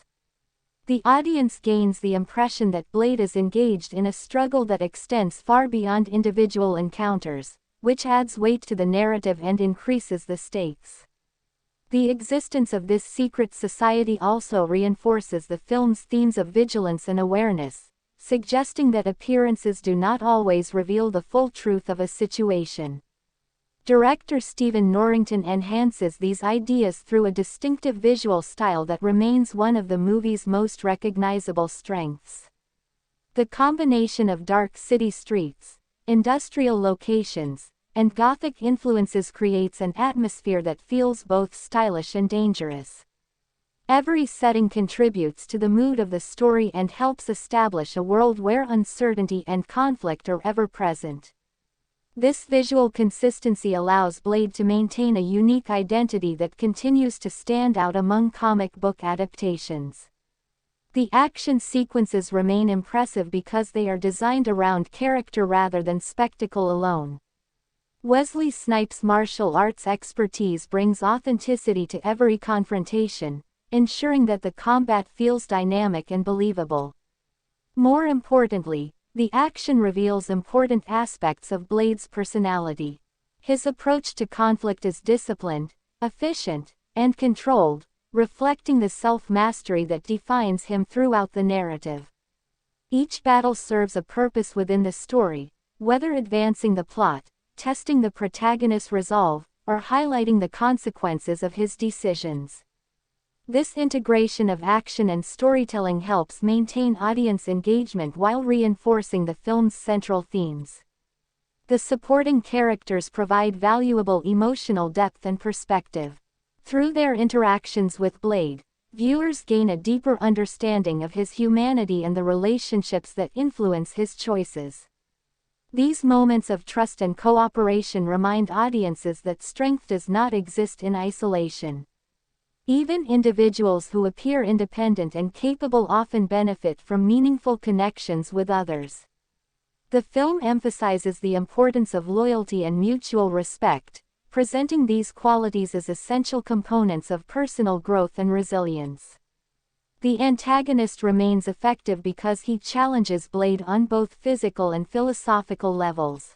The audience gains the impression that Blade is engaged in a struggle that extends far beyond individual encounters, which adds weight to the narrative and increases the stakes. The existence of this secret society also reinforces the film's themes of vigilance and awareness, suggesting that appearances do not always reveal the full truth of a situation. Director Norrington enhances these ideas through a distinctive visual style that remains one of the movie's most recognizable strengths. The combination of dark city streets, industrial locations, and Gothic influences creates an atmosphere that feels both stylish and dangerous. Every setting contributes to the mood of the story and helps establish a world where uncertainty and conflict are ever present. This visual consistency allows Blade to maintain a unique identity that continues to stand out among comic book adaptations. The action sequences remain impressive because they are designed around character rather than spectacle alone. Wesley Snipes' martial arts expertise brings authenticity to every confrontation, ensuring that the combat feels dynamic and believable. More importantly, the action reveals important aspects of Blade's personality. His approach to conflict is disciplined, efficient, and controlled, reflecting the self-mastery that defines him throughout the narrative. Each battle serves a purpose within the story, whether advancing the plot, testing the protagonist's resolve, or highlighting the consequences of his decisions. This integration of action and storytelling helps maintain audience engagement while reinforcing the film's central themes. The supporting characters provide valuable emotional depth and perspective. Through their interactions with Blade, viewers gain a deeper understanding of his humanity and the relationships that influence his choices. These moments of trust and cooperation remind audiences that strength does not exist in isolation. Even individuals who appear independent and capable often benefit from meaningful connections with others. The film emphasizes the importance of loyalty and mutual respect, presenting these qualities as essential components of personal growth and resilience. The antagonist remains effective because he challenges Blade on both physical and philosophical levels.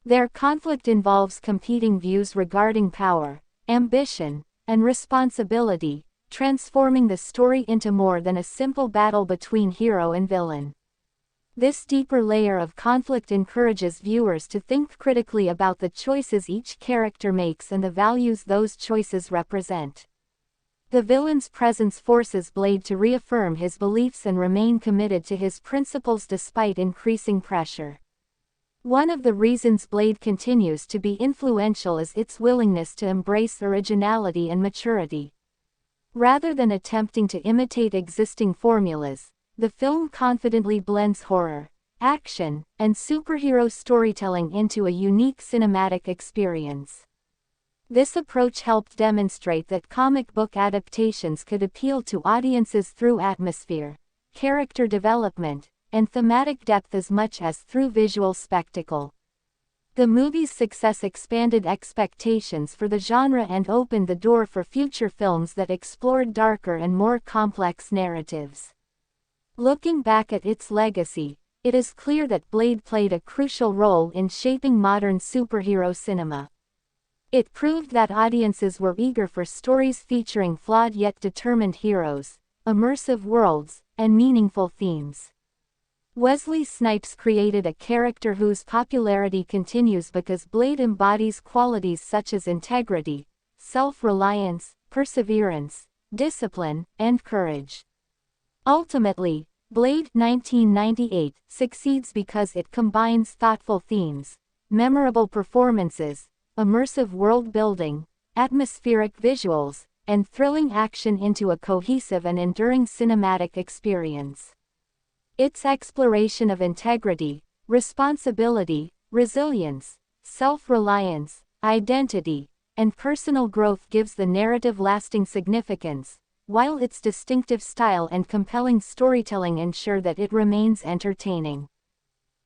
Their conflict involves competing views regarding power, ambition, and responsibility, transforming the story into more than a simple battle between hero and villain. This deeper layer of conflict encourages viewers to think critically about the choices each character makes and the values those choices represent. The villain's presence forces Blade to reaffirm his beliefs and remain committed to his principles despite increasing pressure. One of the reasons Blade continues to be influential is its willingness to embrace originality and maturity. Rather than attempting to imitate existing formulas, the film confidently blends horror, action, and superhero storytelling into a unique cinematic experience. This approach helped demonstrate that comic book adaptations could appeal to audiences through atmosphere, character development, and thematic depth as much as through visual spectacle. The movie's success expanded expectations for the genre and opened the door for future films that explored darker and more complex narratives. Looking back at its legacy, it is clear that Blade played a crucial role in shaping modern superhero cinema. It proved that audiences were eager for stories featuring flawed yet determined heroes, immersive worlds, and meaningful themes. Wesley Snipes created a character whose popularity continues because Blade embodies qualities such as integrity, self-reliance, perseverance, discipline, and courage. Ultimately, Blade 1998 succeeds because it combines thoughtful themes, memorable performances, immersive world building, atmospheric visuals, and thrilling action into a cohesive and enduring cinematic experience. Its exploration of integrity, responsibility, resilience, self-reliance, identity, and personal growth gives the narrative lasting significance, while its distinctive style and compelling storytelling ensure that it remains entertaining.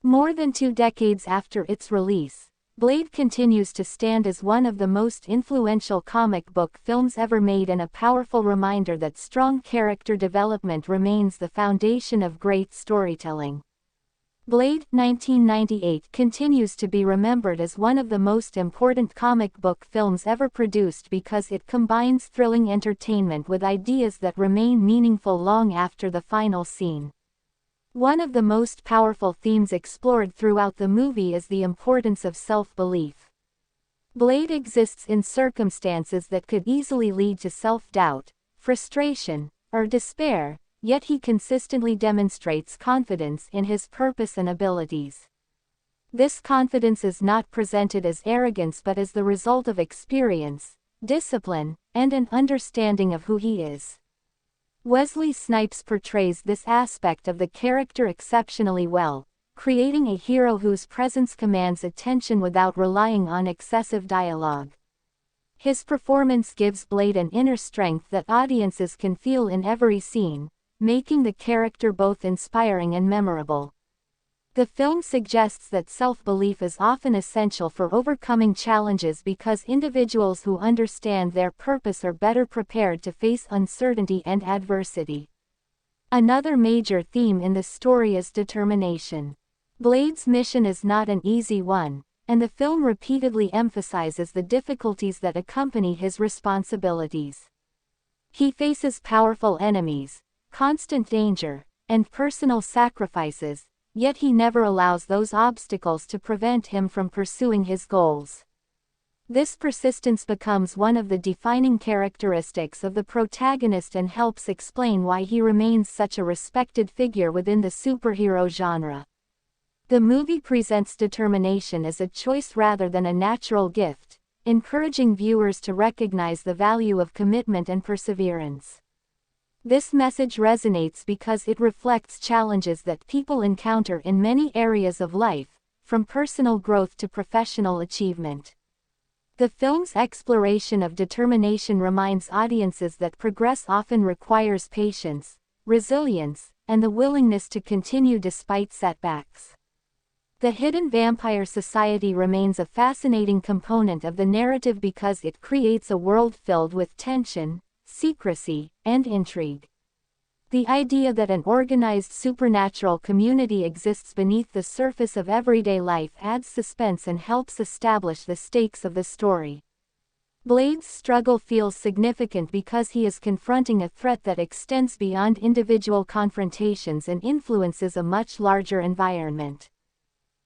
More than 2 decades after its release, Blade continues to stand as one of the most influential comic book films ever made and a powerful reminder that strong character development remains the foundation of great storytelling. Blade 1998 continues to be remembered as one of the most important comic book films ever produced because it combines thrilling entertainment with ideas that remain meaningful long after the final scene. One of the most powerful themes explored throughout the movie is the importance of self-belief. Blade exists in circumstances that could easily lead to self-doubt, frustration, or despair, yet he consistently demonstrates confidence in his purpose and abilities. This confidence is not presented as arrogance but as the result of experience, discipline, and an understanding of who he is. Wesley Snipes portrays this aspect of the character exceptionally well, creating a hero whose presence commands attention without relying on excessive dialogue. His performance gives Blade an inner strength that audiences can feel in every scene, making the character both inspiring and memorable. The film suggests that self-belief is often essential for overcoming challenges because individuals who understand their purpose are better prepared to face uncertainty and adversity. Another major theme in the story is determination. Blade's mission is not an easy one, and the film repeatedly emphasizes the difficulties that accompany his responsibilities. He faces powerful enemies, constant danger, and personal sacrifices, yet he never allows those obstacles to prevent him from pursuing his goals. This persistence becomes one of the defining characteristics of the protagonist and helps explain why he remains such a respected figure within the superhero genre. The movie presents determination as a choice rather than a natural gift, encouraging viewers to recognize the value of commitment and perseverance. This message resonates because it reflects challenges that people encounter in many areas of life, from personal growth to professional achievement. The film's exploration of determination reminds audiences that progress often requires patience, resilience, and the willingness to continue despite setbacks. The hidden vampire society remains a fascinating component of the narrative because it creates a world filled with tension, secrecy, and intrigue. The idea that an organized supernatural community exists beneath the surface of everyday life adds suspense and helps establish the stakes of the story. Blade's struggle feels significant because he is confronting a threat that extends beyond individual confrontations and influences a much larger environment.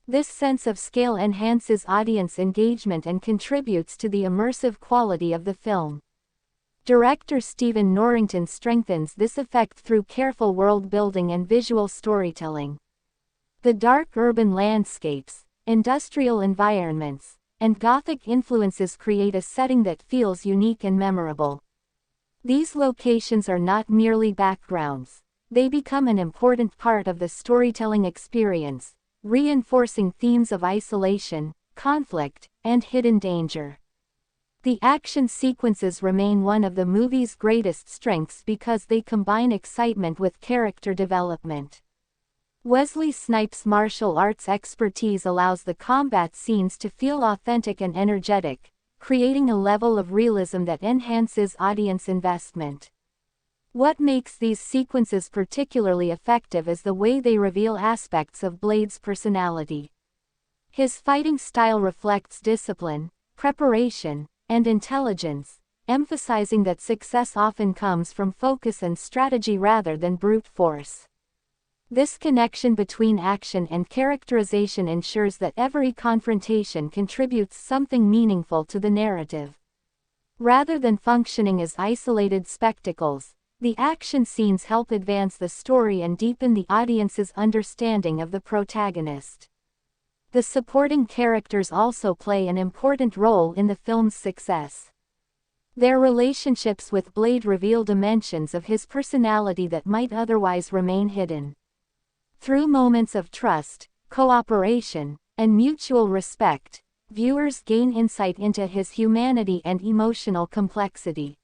This sense of scale enhances audience engagement and contributes to the immersive quality of the film. Director Stephen Norrington strengthens this effect through careful world-building and visual storytelling. The dark urban landscapes, industrial environments, and Gothic influences create a setting that feels unique and memorable. These locations are not merely backgrounds, they become an important part of the storytelling experience, reinforcing themes of isolation, conflict, and hidden danger. The action sequences remain one of the movie's greatest strengths because they combine excitement with character development. Wesley Snipes' martial arts expertise allows the combat scenes to feel authentic and energetic, creating a level of realism that enhances audience investment. What makes these sequences particularly effective is the way they reveal aspects of Blade's personality. His fighting style reflects discipline, preparation, and intelligence, emphasizing that success often comes from focus and strategy rather than brute force. This connection between action and characterization ensures that every confrontation contributes something meaningful to the narrative. Rather than functioning as isolated spectacles, the action scenes help advance the story and deepen the audience's understanding of the protagonist. The supporting characters also play an important role in the film's success. Their relationships with Blade reveal dimensions of his personality that might otherwise remain hidden. Through moments of trust, cooperation, and mutual respect, viewers gain insight into his humanity and emotional complexity.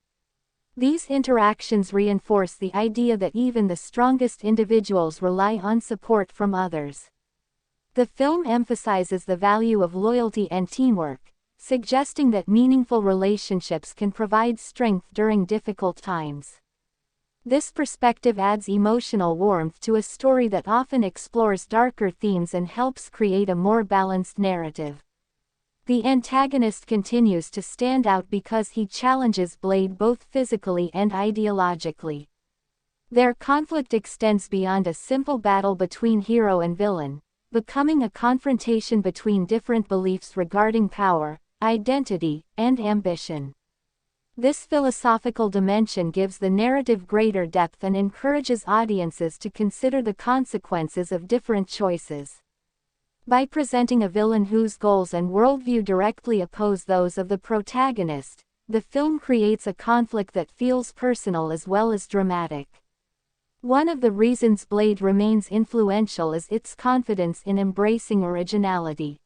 These interactions reinforce the idea that even the strongest individuals rely on support from others. The film emphasizes the value of loyalty and teamwork, suggesting that meaningful relationships can provide strength during difficult times. This perspective adds emotional warmth to a story that often explores darker themes and helps create a more balanced narrative. The antagonist continues to stand out because he challenges Blade both physically and ideologically. Their conflict extends beyond a simple battle between hero and villain, becoming a confrontation between different beliefs regarding power, identity, and ambition. This philosophical dimension gives the narrative greater depth and encourages audiences to consider the consequences of different choices. By presenting a villain whose goals and worldview directly oppose those of the protagonist, the film creates a conflict that feels personal as well as dramatic. One of the reasons Blade remains influential is its confidence in embracing originality.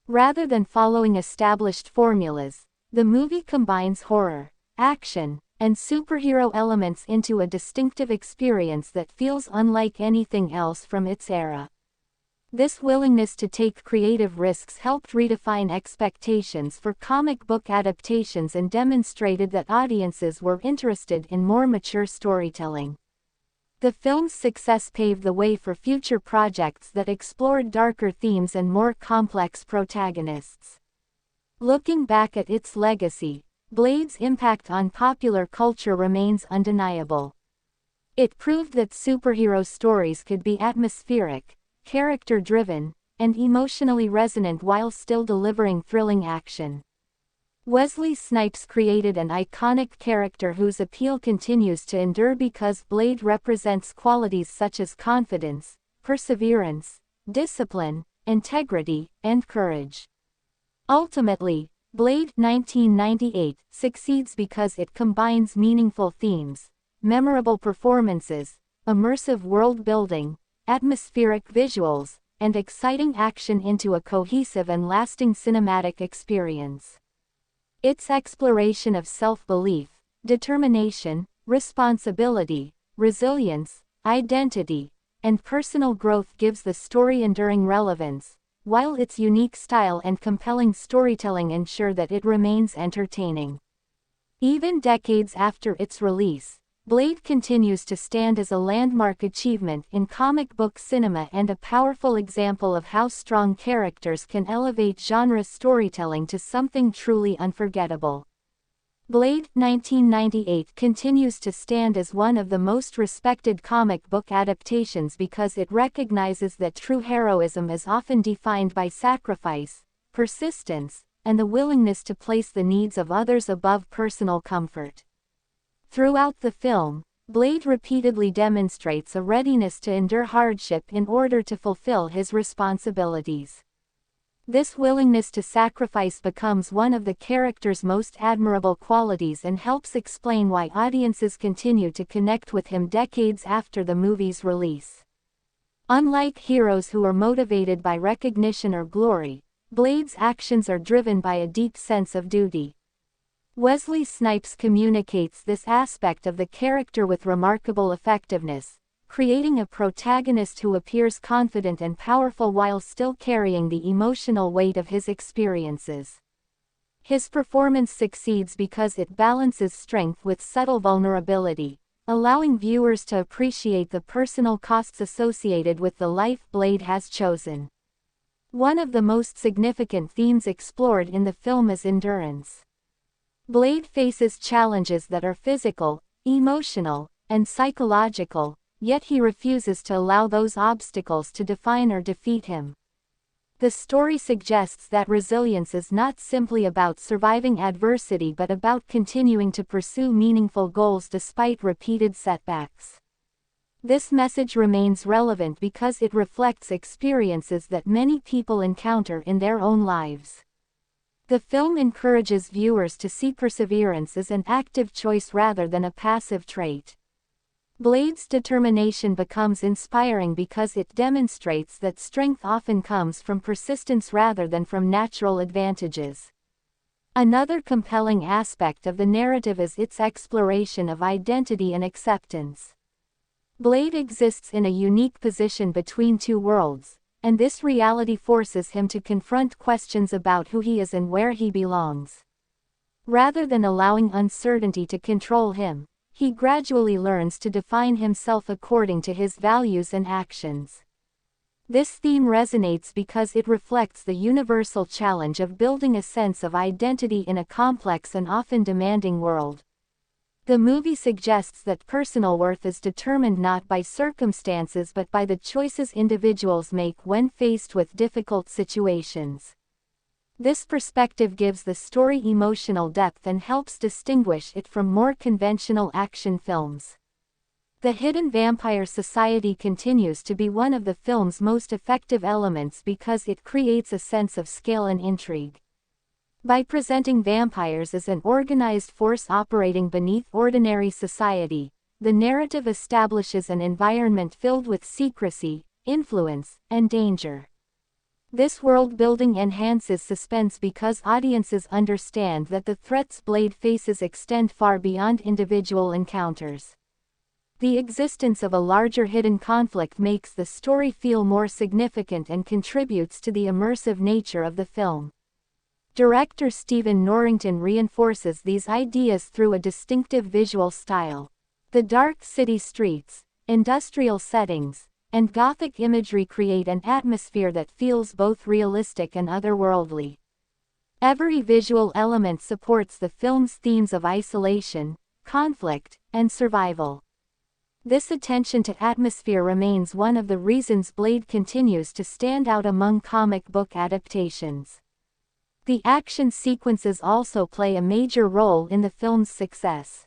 Rather than following established formulas, the movie combines horror, action, and superhero elements into a distinctive experience that feels unlike anything else from its era. This willingness to take creative risks helped redefine expectations for comic book adaptations and demonstrated that audiences were interested in more mature storytelling. The film's success paved the way for future projects that explored darker themes and more complex protagonists. Looking back at its legacy, Blade's impact on popular culture remains undeniable. It proved that superhero stories could be atmospheric, character-driven, and emotionally resonant while still delivering thrilling action. Wesley Snipes created an iconic character whose appeal continues to endure because Blade represents qualities such as confidence, perseverance, discipline, integrity, and courage. Ultimately, Blade 1998 succeeds because it combines meaningful themes, memorable performances, immersive world building, atmospheric visuals, and exciting action into a cohesive and lasting cinematic experience. Its exploration of self-belief, determination, responsibility, resilience, identity, and personal growth gives the story enduring relevance, while its unique style and compelling storytelling ensure that it remains entertaining. Even decades after its release, Blade continues to stand as a landmark achievement in comic book cinema and a powerful example of how strong characters can elevate genre storytelling to something truly unforgettable. Blade 1998 continues to stand as one of the most respected comic book adaptations because it recognizes that true heroism is often defined by sacrifice, persistence, and the willingness to place the needs of others above personal comfort. Throughout the film, Blade repeatedly demonstrates a readiness to endure hardship in order to fulfill his responsibilities. This willingness to sacrifice becomes one of the character's most admirable qualities and helps explain why audiences continue to connect with him decades after the movie's release. Unlike heroes who are motivated by recognition or glory, Blade's actions are driven by a deep sense of duty. Wesley Snipes communicates this aspect of the character with remarkable effectiveness, creating a protagonist who appears confident and powerful while still carrying the emotional weight of his experiences. His performance succeeds because it balances strength with subtle vulnerability, allowing viewers to appreciate the personal costs associated with the life Blade has chosen. One of the most significant themes explored in the film is endurance. Blade faces challenges that are physical, emotional, and psychological, yet he refuses to allow those obstacles to define or defeat him. The story suggests that resilience is not simply about surviving adversity but about continuing to pursue meaningful goals despite repeated setbacks. This message remains relevant because it reflects experiences that many people encounter in their own lives. The film encourages viewers to see perseverance as an active choice rather than a passive trait. Blade's determination becomes inspiring because it demonstrates that strength often comes from persistence rather than from natural advantages. Another compelling aspect of the narrative is its exploration of identity and acceptance. Blade exists in a unique position between two worlds, and this reality forces him to confront questions about who he is and where he belongs. Rather than allowing uncertainty to control him, he gradually learns to define himself according to his values and actions. This theme resonates because it reflects the universal challenge of building a sense of identity in a complex and often demanding world. The movie suggests that personal worth is determined not by circumstances but by the choices individuals make when faced with difficult situations. This perspective gives the story emotional depth and helps distinguish it from more conventional action films. The hidden vampire society continues to be one of the film's most effective elements because it creates a sense of scale and intrigue. By presenting vampires as an organized force operating beneath ordinary society, the narrative establishes an environment filled with secrecy, influence, and danger. This world-building enhances suspense because audiences understand that the threats Blade faces extend far beyond individual encounters. The existence of a larger hidden conflict makes the story feel more significant and contributes to the immersive nature of the film. Director Norrington reinforces these ideas through a distinctive visual style. The dark city streets, industrial settings, and Gothic imagery create an atmosphere that feels both realistic and otherworldly. Every visual element supports the film's themes of isolation, conflict, and survival. This attention to atmosphere remains one of the reasons Blade continues to stand out among comic book adaptations. The action sequences also play a major role in the film's success.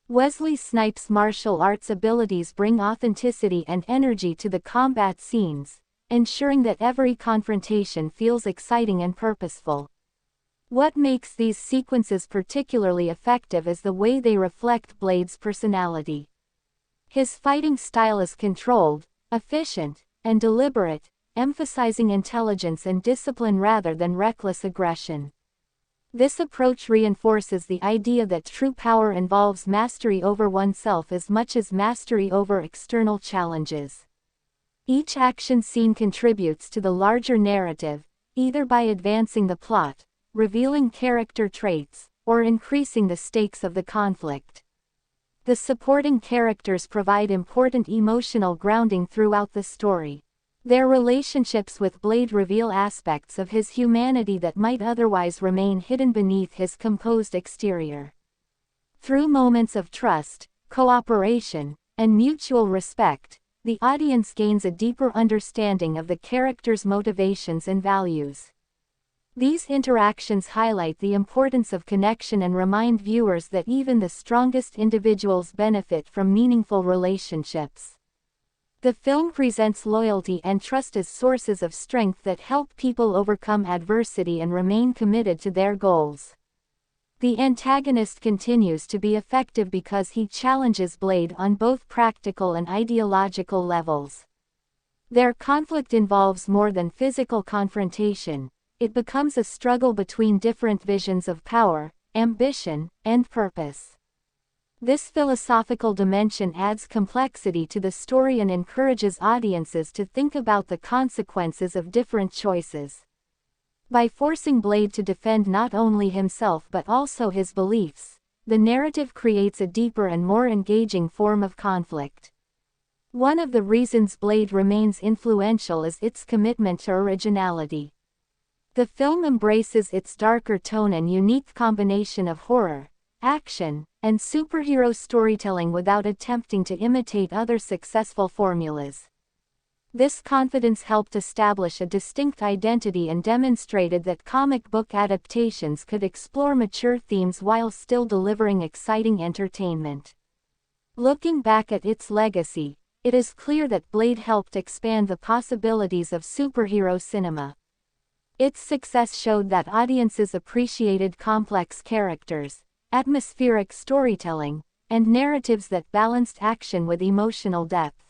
Wesley Snipes' martial arts abilities bring authenticity and energy to the combat scenes, ensuring that every confrontation feels exciting and purposeful. What makes these sequences particularly effective is the way they reflect Blade's personality. His fighting style is controlled, efficient, and deliberate, emphasizing intelligence and discipline rather than reckless aggression. This approach reinforces the idea that true power involves mastery over oneself as much as mastery over external challenges. Each action scene contributes to the larger narrative, either by advancing the plot, revealing character traits, or increasing the stakes of the conflict. The supporting characters provide important emotional grounding throughout the story. Their relationships with Blade reveal aspects of his humanity that might otherwise remain hidden beneath his composed exterior. Through moments of trust, cooperation, and mutual respect, the audience gains a deeper understanding of the character's motivations and values. These interactions highlight the importance of connection and remind viewers that even the strongest individuals benefit from meaningful relationships. The film presents loyalty and trust as sources of strength that help people overcome adversity and remain committed to their goals. The antagonist continues to be effective because he challenges Blade on both practical and ideological levels. Their conflict involves more than physical confrontation. It becomes a struggle between different visions of power, ambition, and purpose. This philosophical dimension adds complexity to the story and encourages audiences to think about the consequences of different choices. By forcing Blade to defend not only himself but also his beliefs, the narrative creates a deeper and more engaging form of conflict. One of the reasons Blade remains influential is its commitment to originality. The film embraces its darker tone and unique combination of horror, action, and superhero storytelling without attempting to imitate other successful formulas. This confidence helped establish a distinct identity and demonstrated that comic book adaptations could explore mature themes while still delivering exciting entertainment. Looking back at its legacy, it is clear that Blade helped expand the possibilities of superhero cinema. Its success showed that audiences appreciated complex characters, atmospheric storytelling, and narratives that balanced action with emotional depth.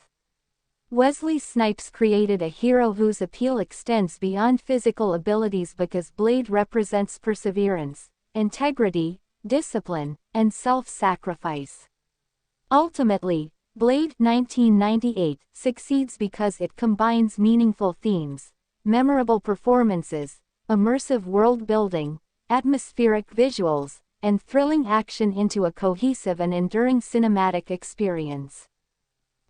Wesley Snipes created a hero whose appeal extends beyond physical abilities because Blade represents perseverance, integrity, discipline, and self-sacrifice. Ultimately, Blade 1998 succeeds because it combines meaningful themes, memorable performances, immersive world-building, atmospheric visuals, and thrilling action into a cohesive and enduring cinematic experience.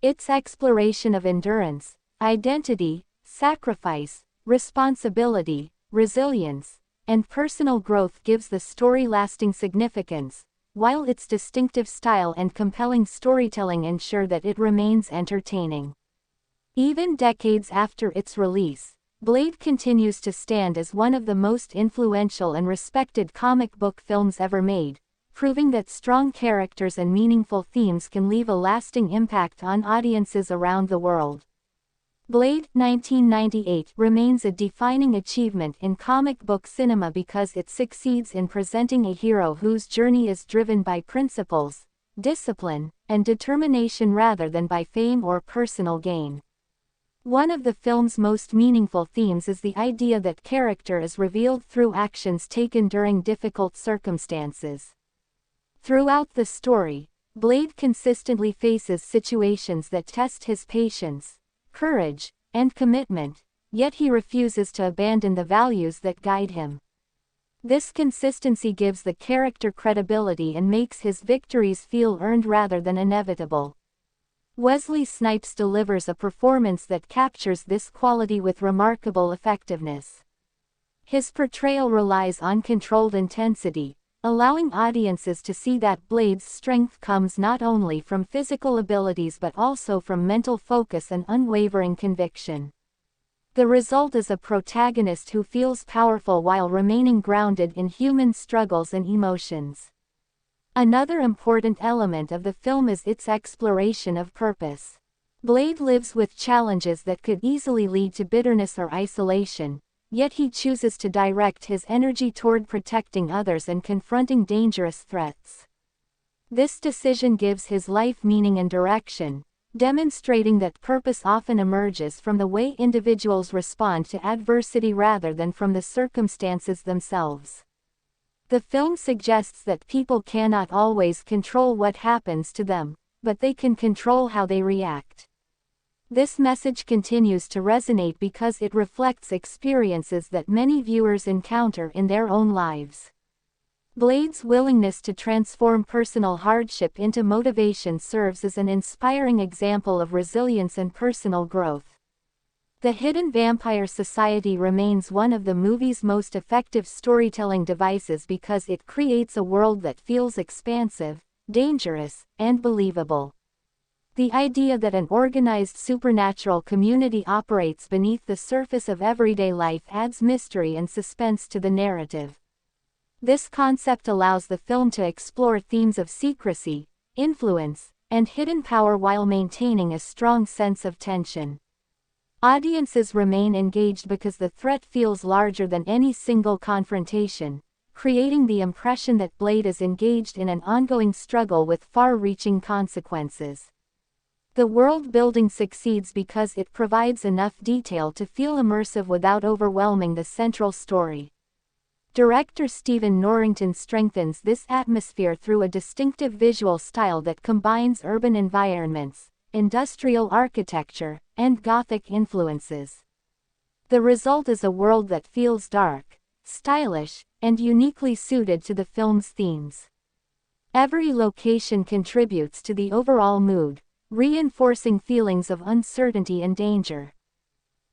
Its exploration of endurance, identity, sacrifice, responsibility, resilience, and personal growth gives the story lasting significance, while its distinctive style and compelling storytelling ensure that it remains entertaining. Even decades after its release, Blade continues to stand as one of the most influential and respected comic book films ever made, proving that strong characters and meaningful themes can leave a lasting impact on audiences around the world. Blade 1998 remains a defining achievement in comic book cinema because it succeeds in presenting a hero whose journey is driven by principles, discipline, and determination rather than by fame or personal gain. One of the film's most meaningful themes is the idea that character is revealed through actions taken during difficult circumstances. Throughout the story, Blade consistently faces situations that test his patience, courage, and commitment, yet he refuses to abandon the values that guide him. This consistency gives the character credibility and makes his victories feel earned rather than inevitable. Wesley Snipes delivers a performance that captures this quality with remarkable effectiveness. His portrayal relies on controlled intensity, allowing audiences to see that Blade's strength comes not only from physical abilities but also from mental focus and unwavering conviction. The result is a protagonist who feels powerful while remaining grounded in human struggles and emotions. Another important element of the film is its exploration of purpose. Blade lives with challenges that could easily lead to bitterness or isolation, yet he chooses to direct his energy toward protecting others and confronting dangerous threats. This decision gives his life meaning and direction, demonstrating that purpose often emerges from the way individuals respond to adversity rather than from the circumstances themselves. The film suggests that people cannot always control what happens to them, but they can control how they react. This message continues to resonate because it reflects experiences that many viewers encounter in their own lives. Blade's willingness to transform personal hardship into motivation serves as an inspiring example of resilience and personal growth. The Hidden Vampire Society remains one of the movie's most effective storytelling devices because it creates a world that feels expansive, dangerous, and believable. The idea that an organized supernatural community operates beneath the surface of everyday life adds mystery and suspense to the narrative. This concept allows the film to explore themes of secrecy, influence, and hidden power while maintaining a strong sense of tension. Audiences remain engaged because the threat feels larger than any single confrontation, creating the impression that Blade is engaged in an ongoing struggle with far-reaching consequences. The world building succeeds because it provides enough detail to feel immersive without overwhelming the central story. Director Stephen Norrington strengthens this atmosphere through a distinctive visual style that combines urban environments, industrial architecture, and Gothic influences. The result is a world that feels dark, stylish, and uniquely suited to the film's themes. Every location contributes to the overall mood, reinforcing feelings of uncertainty and danger.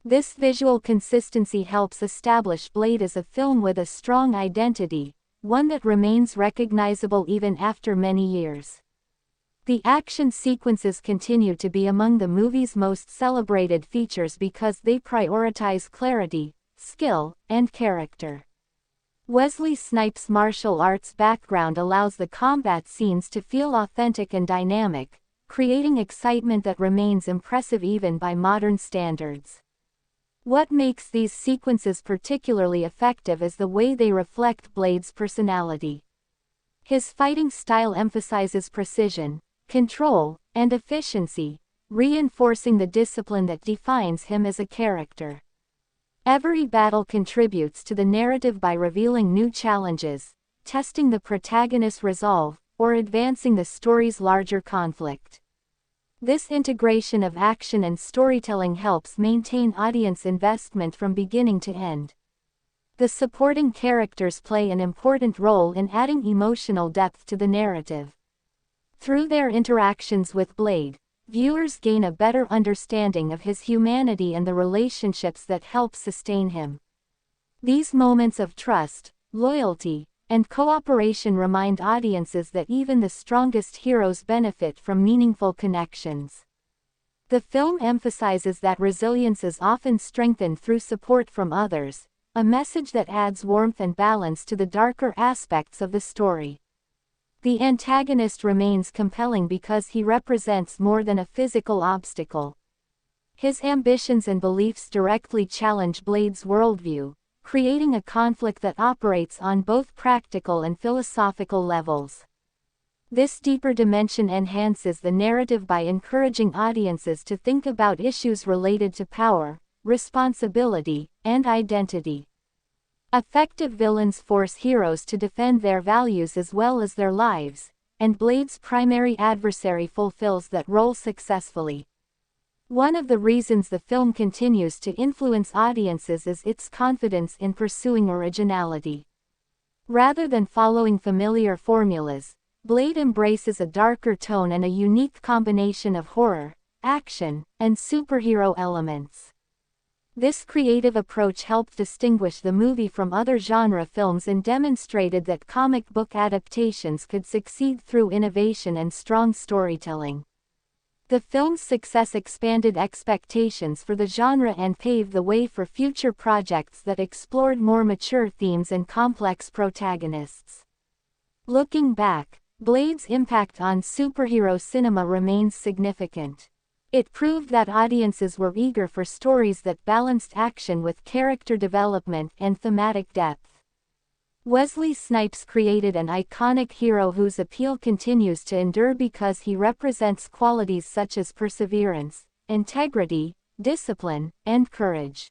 This visual consistency helps establish Blade as a film with a strong identity, one that remains recognizable even after many years. The action sequences continue to be among the movie's most celebrated features because they prioritize clarity, skill, and character. Wesley Snipes' martial arts background allows the combat scenes to feel authentic and dynamic, creating excitement that remains impressive even by modern standards. What makes these sequences particularly effective is the way they reflect Blade's personality. His fighting style emphasizes precision, control, and efficiency, reinforcing the discipline that defines him as a character. Every battle contributes to the narrative by revealing new challenges, testing the protagonist's resolve, or advancing the story's larger conflict. This integration of action and storytelling helps maintain audience investment from beginning to end. The supporting characters play an important role in adding emotional depth to the narrative. Through their interactions with Blade, viewers gain a better understanding of his humanity and the relationships that help sustain him. These moments of trust, loyalty, and cooperation remind audiences that even the strongest heroes benefit from meaningful connections. The film emphasizes that resilience is often strengthened through support from others, a message that adds warmth and balance to the darker aspects of the story. The antagonist remains compelling because he represents more than a physical obstacle. His ambitions and beliefs directly challenge Blade's worldview, creating a conflict that operates on both practical and philosophical levels. This deeper dimension enhances the narrative by encouraging audiences to think about issues related to power, responsibility, and identity. Effective villains force heroes to defend their values as well as their lives, and Blade's primary adversary fulfills that role successfully. One of the reasons the film continues to influence audiences is its confidence in pursuing originality. Rather than following familiar formulas, Blade embraces a darker tone and a unique combination of horror, action, and superhero elements. This creative approach helped distinguish the movie from other genre films and demonstrated that comic book adaptations could succeed through innovation and strong storytelling. The film's success expanded expectations for the genre and paved the way for future projects that explored more mature themes and complex protagonists. Looking back, Blade's impact on superhero cinema remains significant. It proved that audiences were eager for stories that balanced action with character development and thematic depth. Wesley Snipes created an iconic hero whose appeal continues to endure because he represents qualities such as perseverance, integrity, discipline, and courage.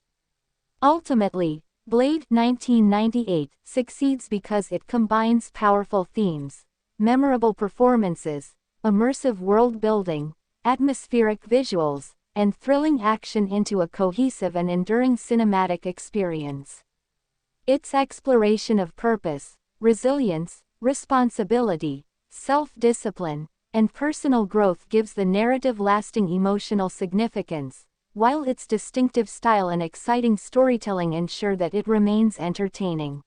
Ultimately, Blade 1998 succeeds because it combines powerful themes, memorable performances, immersive world building, atmospheric visuals, and thrilling action into a cohesive and enduring cinematic experience. Its exploration of purpose, resilience, responsibility, self-discipline, and personal growth gives the narrative lasting emotional significance, while its distinctive style and exciting storytelling ensure that it remains entertaining.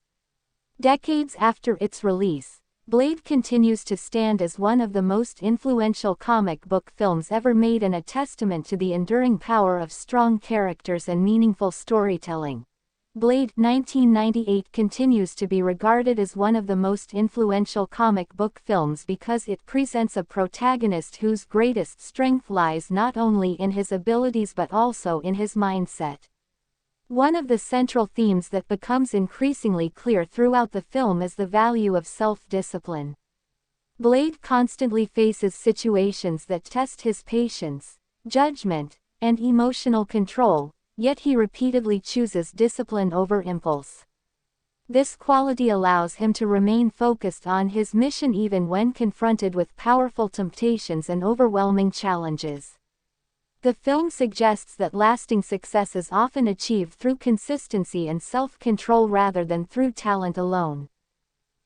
Decades after its release, Blade continues to stand as one of the most influential comic book films ever made and a testament to the enduring power of strong characters and meaningful storytelling. Blade 1998 continues to be regarded as one of the most influential comic book films because it presents a protagonist whose greatest strength lies not only in his abilities but also in his mindset. One of the central themes that becomes increasingly clear throughout the film is the value of self-discipline. Blade constantly faces situations that test his patience, judgment, and emotional control, yet he repeatedly chooses discipline over impulse. This quality allows him to remain focused on his mission even when confronted with powerful temptations and overwhelming challenges. The film suggests that lasting success is often achieved through consistency and self-control rather than through talent alone.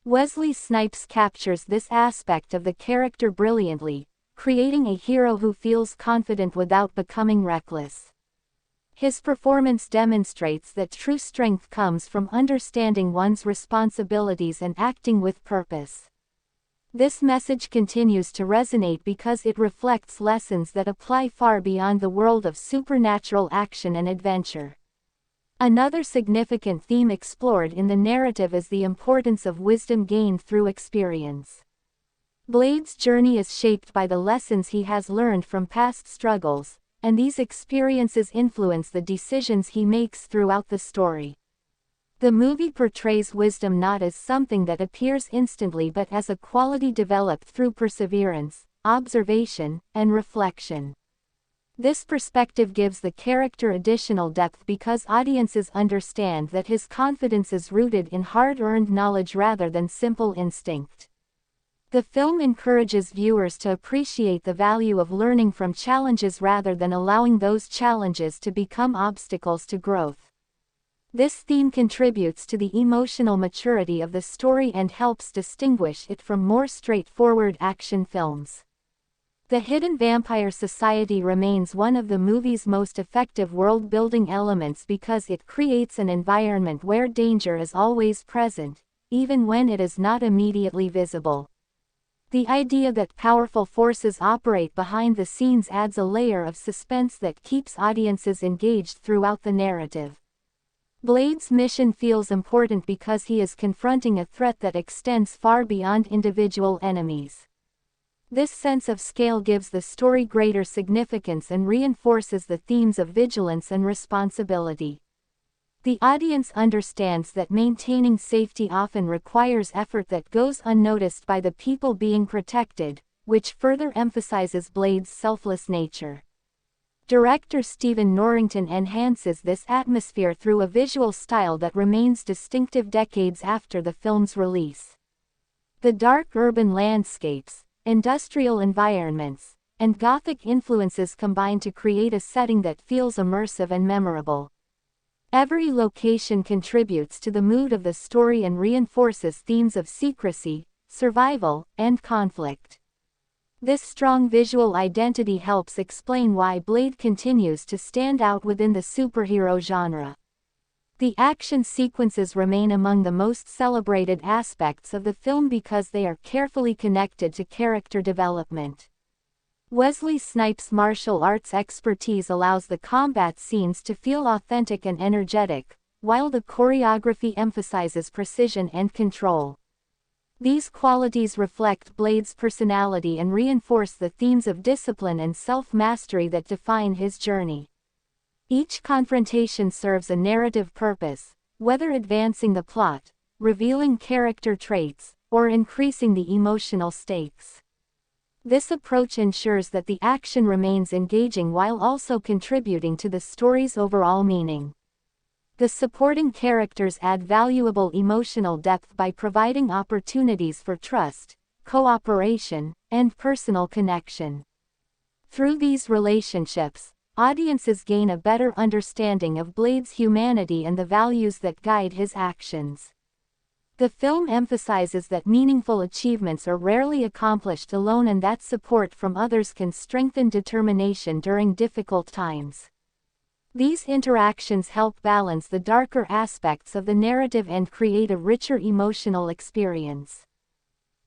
Wesley Snipes captures this aspect of the character brilliantly, creating a hero who feels confident without becoming reckless. His performance demonstrates that true strength comes from understanding one's responsibilities and acting with purpose. This message continues to resonate because it reflects lessons that apply far beyond the world of supernatural action and adventure. Another significant theme explored in the narrative is the importance of wisdom gained through experience. Blade's journey is shaped by the lessons he has learned from past struggles, and these experiences influence the decisions he makes throughout the story. The movie portrays wisdom not as something that appears instantly but as a quality developed through perseverance, observation, and reflection. This perspective gives the character additional depth because audiences understand that his confidence is rooted in hard-earned knowledge rather than simple instinct. The film encourages viewers to appreciate the value of learning from challenges rather than allowing those challenges to become obstacles to growth. This theme contributes to the emotional maturity of the story and helps distinguish it from more straightforward action films. The Hidden Vampire Society remains one of the movie's most effective world-building elements because it creates an environment where danger is always present, even when it is not immediately visible. The idea that powerful forces operate behind the scenes adds a layer of suspense that keeps audiences engaged throughout the narrative. Blade's mission feels important because he is confronting a threat that extends far beyond individual enemies. This sense of scale gives the story greater significance and reinforces the themes of vigilance and responsibility. The audience understands that maintaining safety often requires effort that goes unnoticed by the people being protected, which further emphasizes Blade's selfless nature. Director Norrington enhances this atmosphere through a visual style that remains distinctive decades after the film's release. The dark urban landscapes, industrial environments, and Gothic influences combine to create a setting that feels immersive and memorable. Every location contributes to the mood of the story and reinforces themes of secrecy, survival, and conflict. This strong visual identity helps explain why Blade continues to stand out within the superhero genre. The action sequences remain among the most celebrated aspects of the film because they are carefully connected to character development. Wesley Snipes' martial arts expertise allows the combat scenes to feel authentic and energetic, while the choreography emphasizes precision and control. These qualities reflect Blade's personality and reinforce the themes of discipline and self-mastery that define his journey. Each confrontation serves a narrative purpose, whether advancing the plot, revealing character traits, or increasing the emotional stakes. This approach ensures that the action remains engaging while also contributing to the story's overall meaning. The supporting characters add valuable emotional depth by providing opportunities for trust, cooperation, and personal connection. Through these relationships, audiences gain a better understanding of Blade's humanity and the values that guide his actions. The film emphasizes that meaningful achievements are rarely accomplished alone and that support from others can strengthen determination during difficult times. These interactions help balance the darker aspects of the narrative and create a richer emotional experience.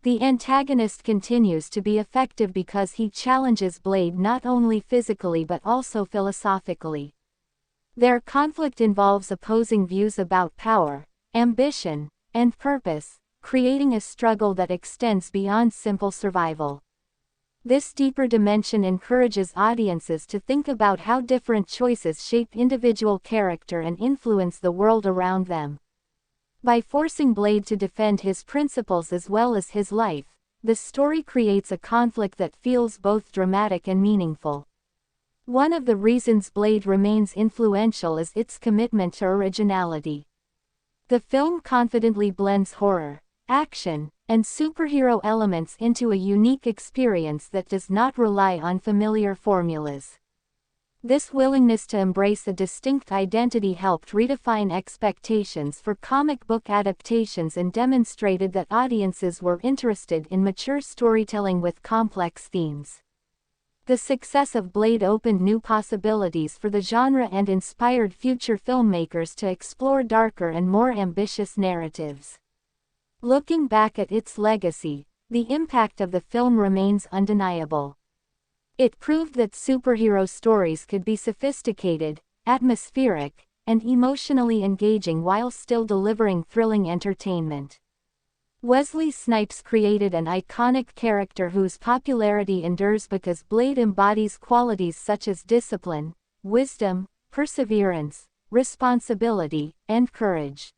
The antagonist continues to be effective because he challenges Blade not only physically but also philosophically. Their conflict involves opposing views about power, ambition, and purpose, creating a struggle that extends beyond simple survival. This deeper dimension encourages audiences to think about how different choices shape individual character and influence the world around them. By forcing Blade to defend his principles as well as his life, the story creates a conflict that feels both dramatic and meaningful. One of the reasons Blade remains influential is its commitment to originality. The film confidently blends horror, action, and superhero elements into a unique experience that does not rely on familiar formulas. This willingness to embrace a distinct identity helped redefine expectations for comic book adaptations and demonstrated that audiences were interested in mature storytelling with complex themes. The success of Blade opened new possibilities for the genre and inspired future filmmakers to explore darker and more ambitious narratives. Looking back at its legacy, the impact of the film remains undeniable. It proved that superhero stories could be sophisticated, atmospheric, and emotionally engaging while still delivering thrilling entertainment. Wesley Snipes created an iconic character whose popularity endures because Blade embodies qualities such as discipline, wisdom, perseverance, responsibility, and courage.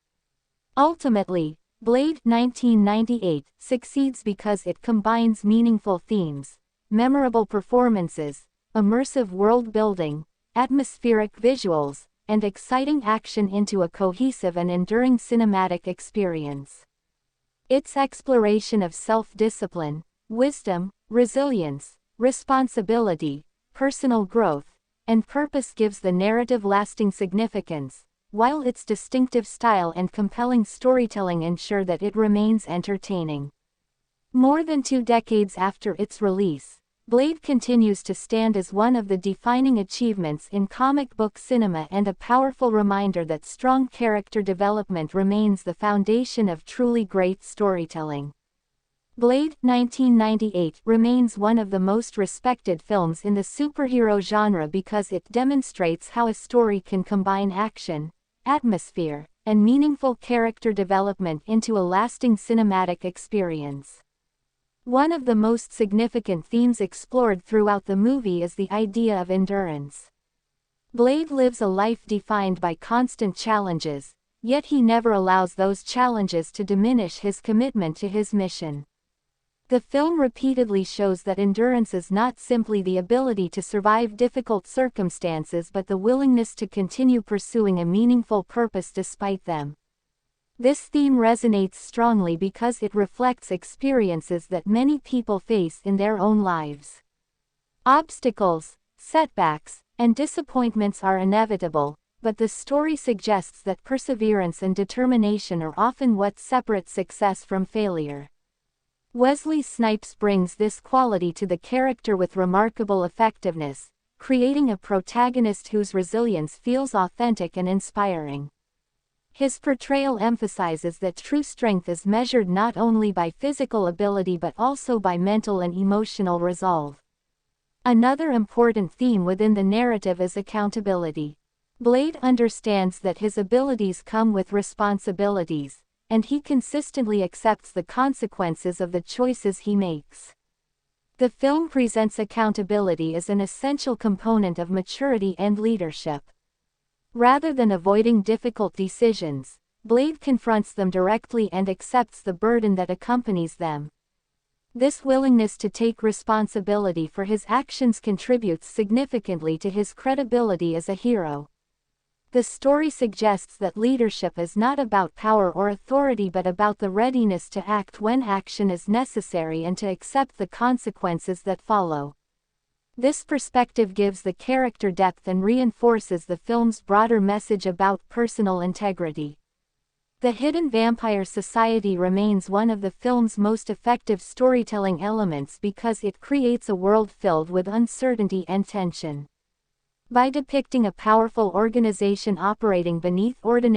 Ultimately, Blade 1998 succeeds because it combines meaningful themes, memorable performances, immersive world building, atmospheric visuals, and exciting action into a cohesive and enduring cinematic experience. Its exploration of self-discipline, wisdom, resilience, responsibility, personal growth, and purpose gives the narrative lasting significance, while its distinctive style and compelling storytelling ensure that it remains entertaining. More than 2 decades after its release, Blade continues to stand as one of the defining achievements in comic book cinema and a powerful reminder that strong character development remains the foundation of truly great storytelling. Blade 1998 remains one of the most respected films in the superhero genre because it demonstrates how a story can combine action, atmosphere, and meaningful character development into a lasting cinematic experience. One of the most significant themes explored throughout the movie is the idea of endurance. Blade lives a life defined by constant challenges, yet he never allows those challenges to diminish his commitment to his mission. The film repeatedly shows that endurance is not simply the ability to survive difficult circumstances but the willingness to continue pursuing a meaningful purpose despite them. This theme resonates strongly because it reflects experiences that many people face in their own lives. Obstacles, setbacks, and disappointments are inevitable, but the story suggests that perseverance and determination are often what separate success from failure. Wesley Snipes brings this quality to the character with remarkable effectiveness, creating a protagonist whose resilience feels authentic and inspiring. His portrayal emphasizes that true strength is measured not only by physical ability but also by mental and emotional resolve. Another important theme within the narrative is accountability. Blade understands that his abilities come with responsibilities, and he consistently accepts the consequences of the choices he makes. The film presents accountability as an essential component of maturity and leadership. Rather than avoiding difficult decisions, Blade confronts them directly and accepts the burden that accompanies them. This willingness to take responsibility for his actions contributes significantly to his credibility as a hero. The story suggests that leadership is not about power or authority but about the readiness to act when action is necessary and to accept the consequences that follow. This perspective gives the character depth and reinforces the film's broader message about personal integrity. The Hidden Vampire Society remains one of the film's most effective storytelling elements because it creates a world filled with uncertainty and tension. By depicting a powerful organization operating beneath ordinary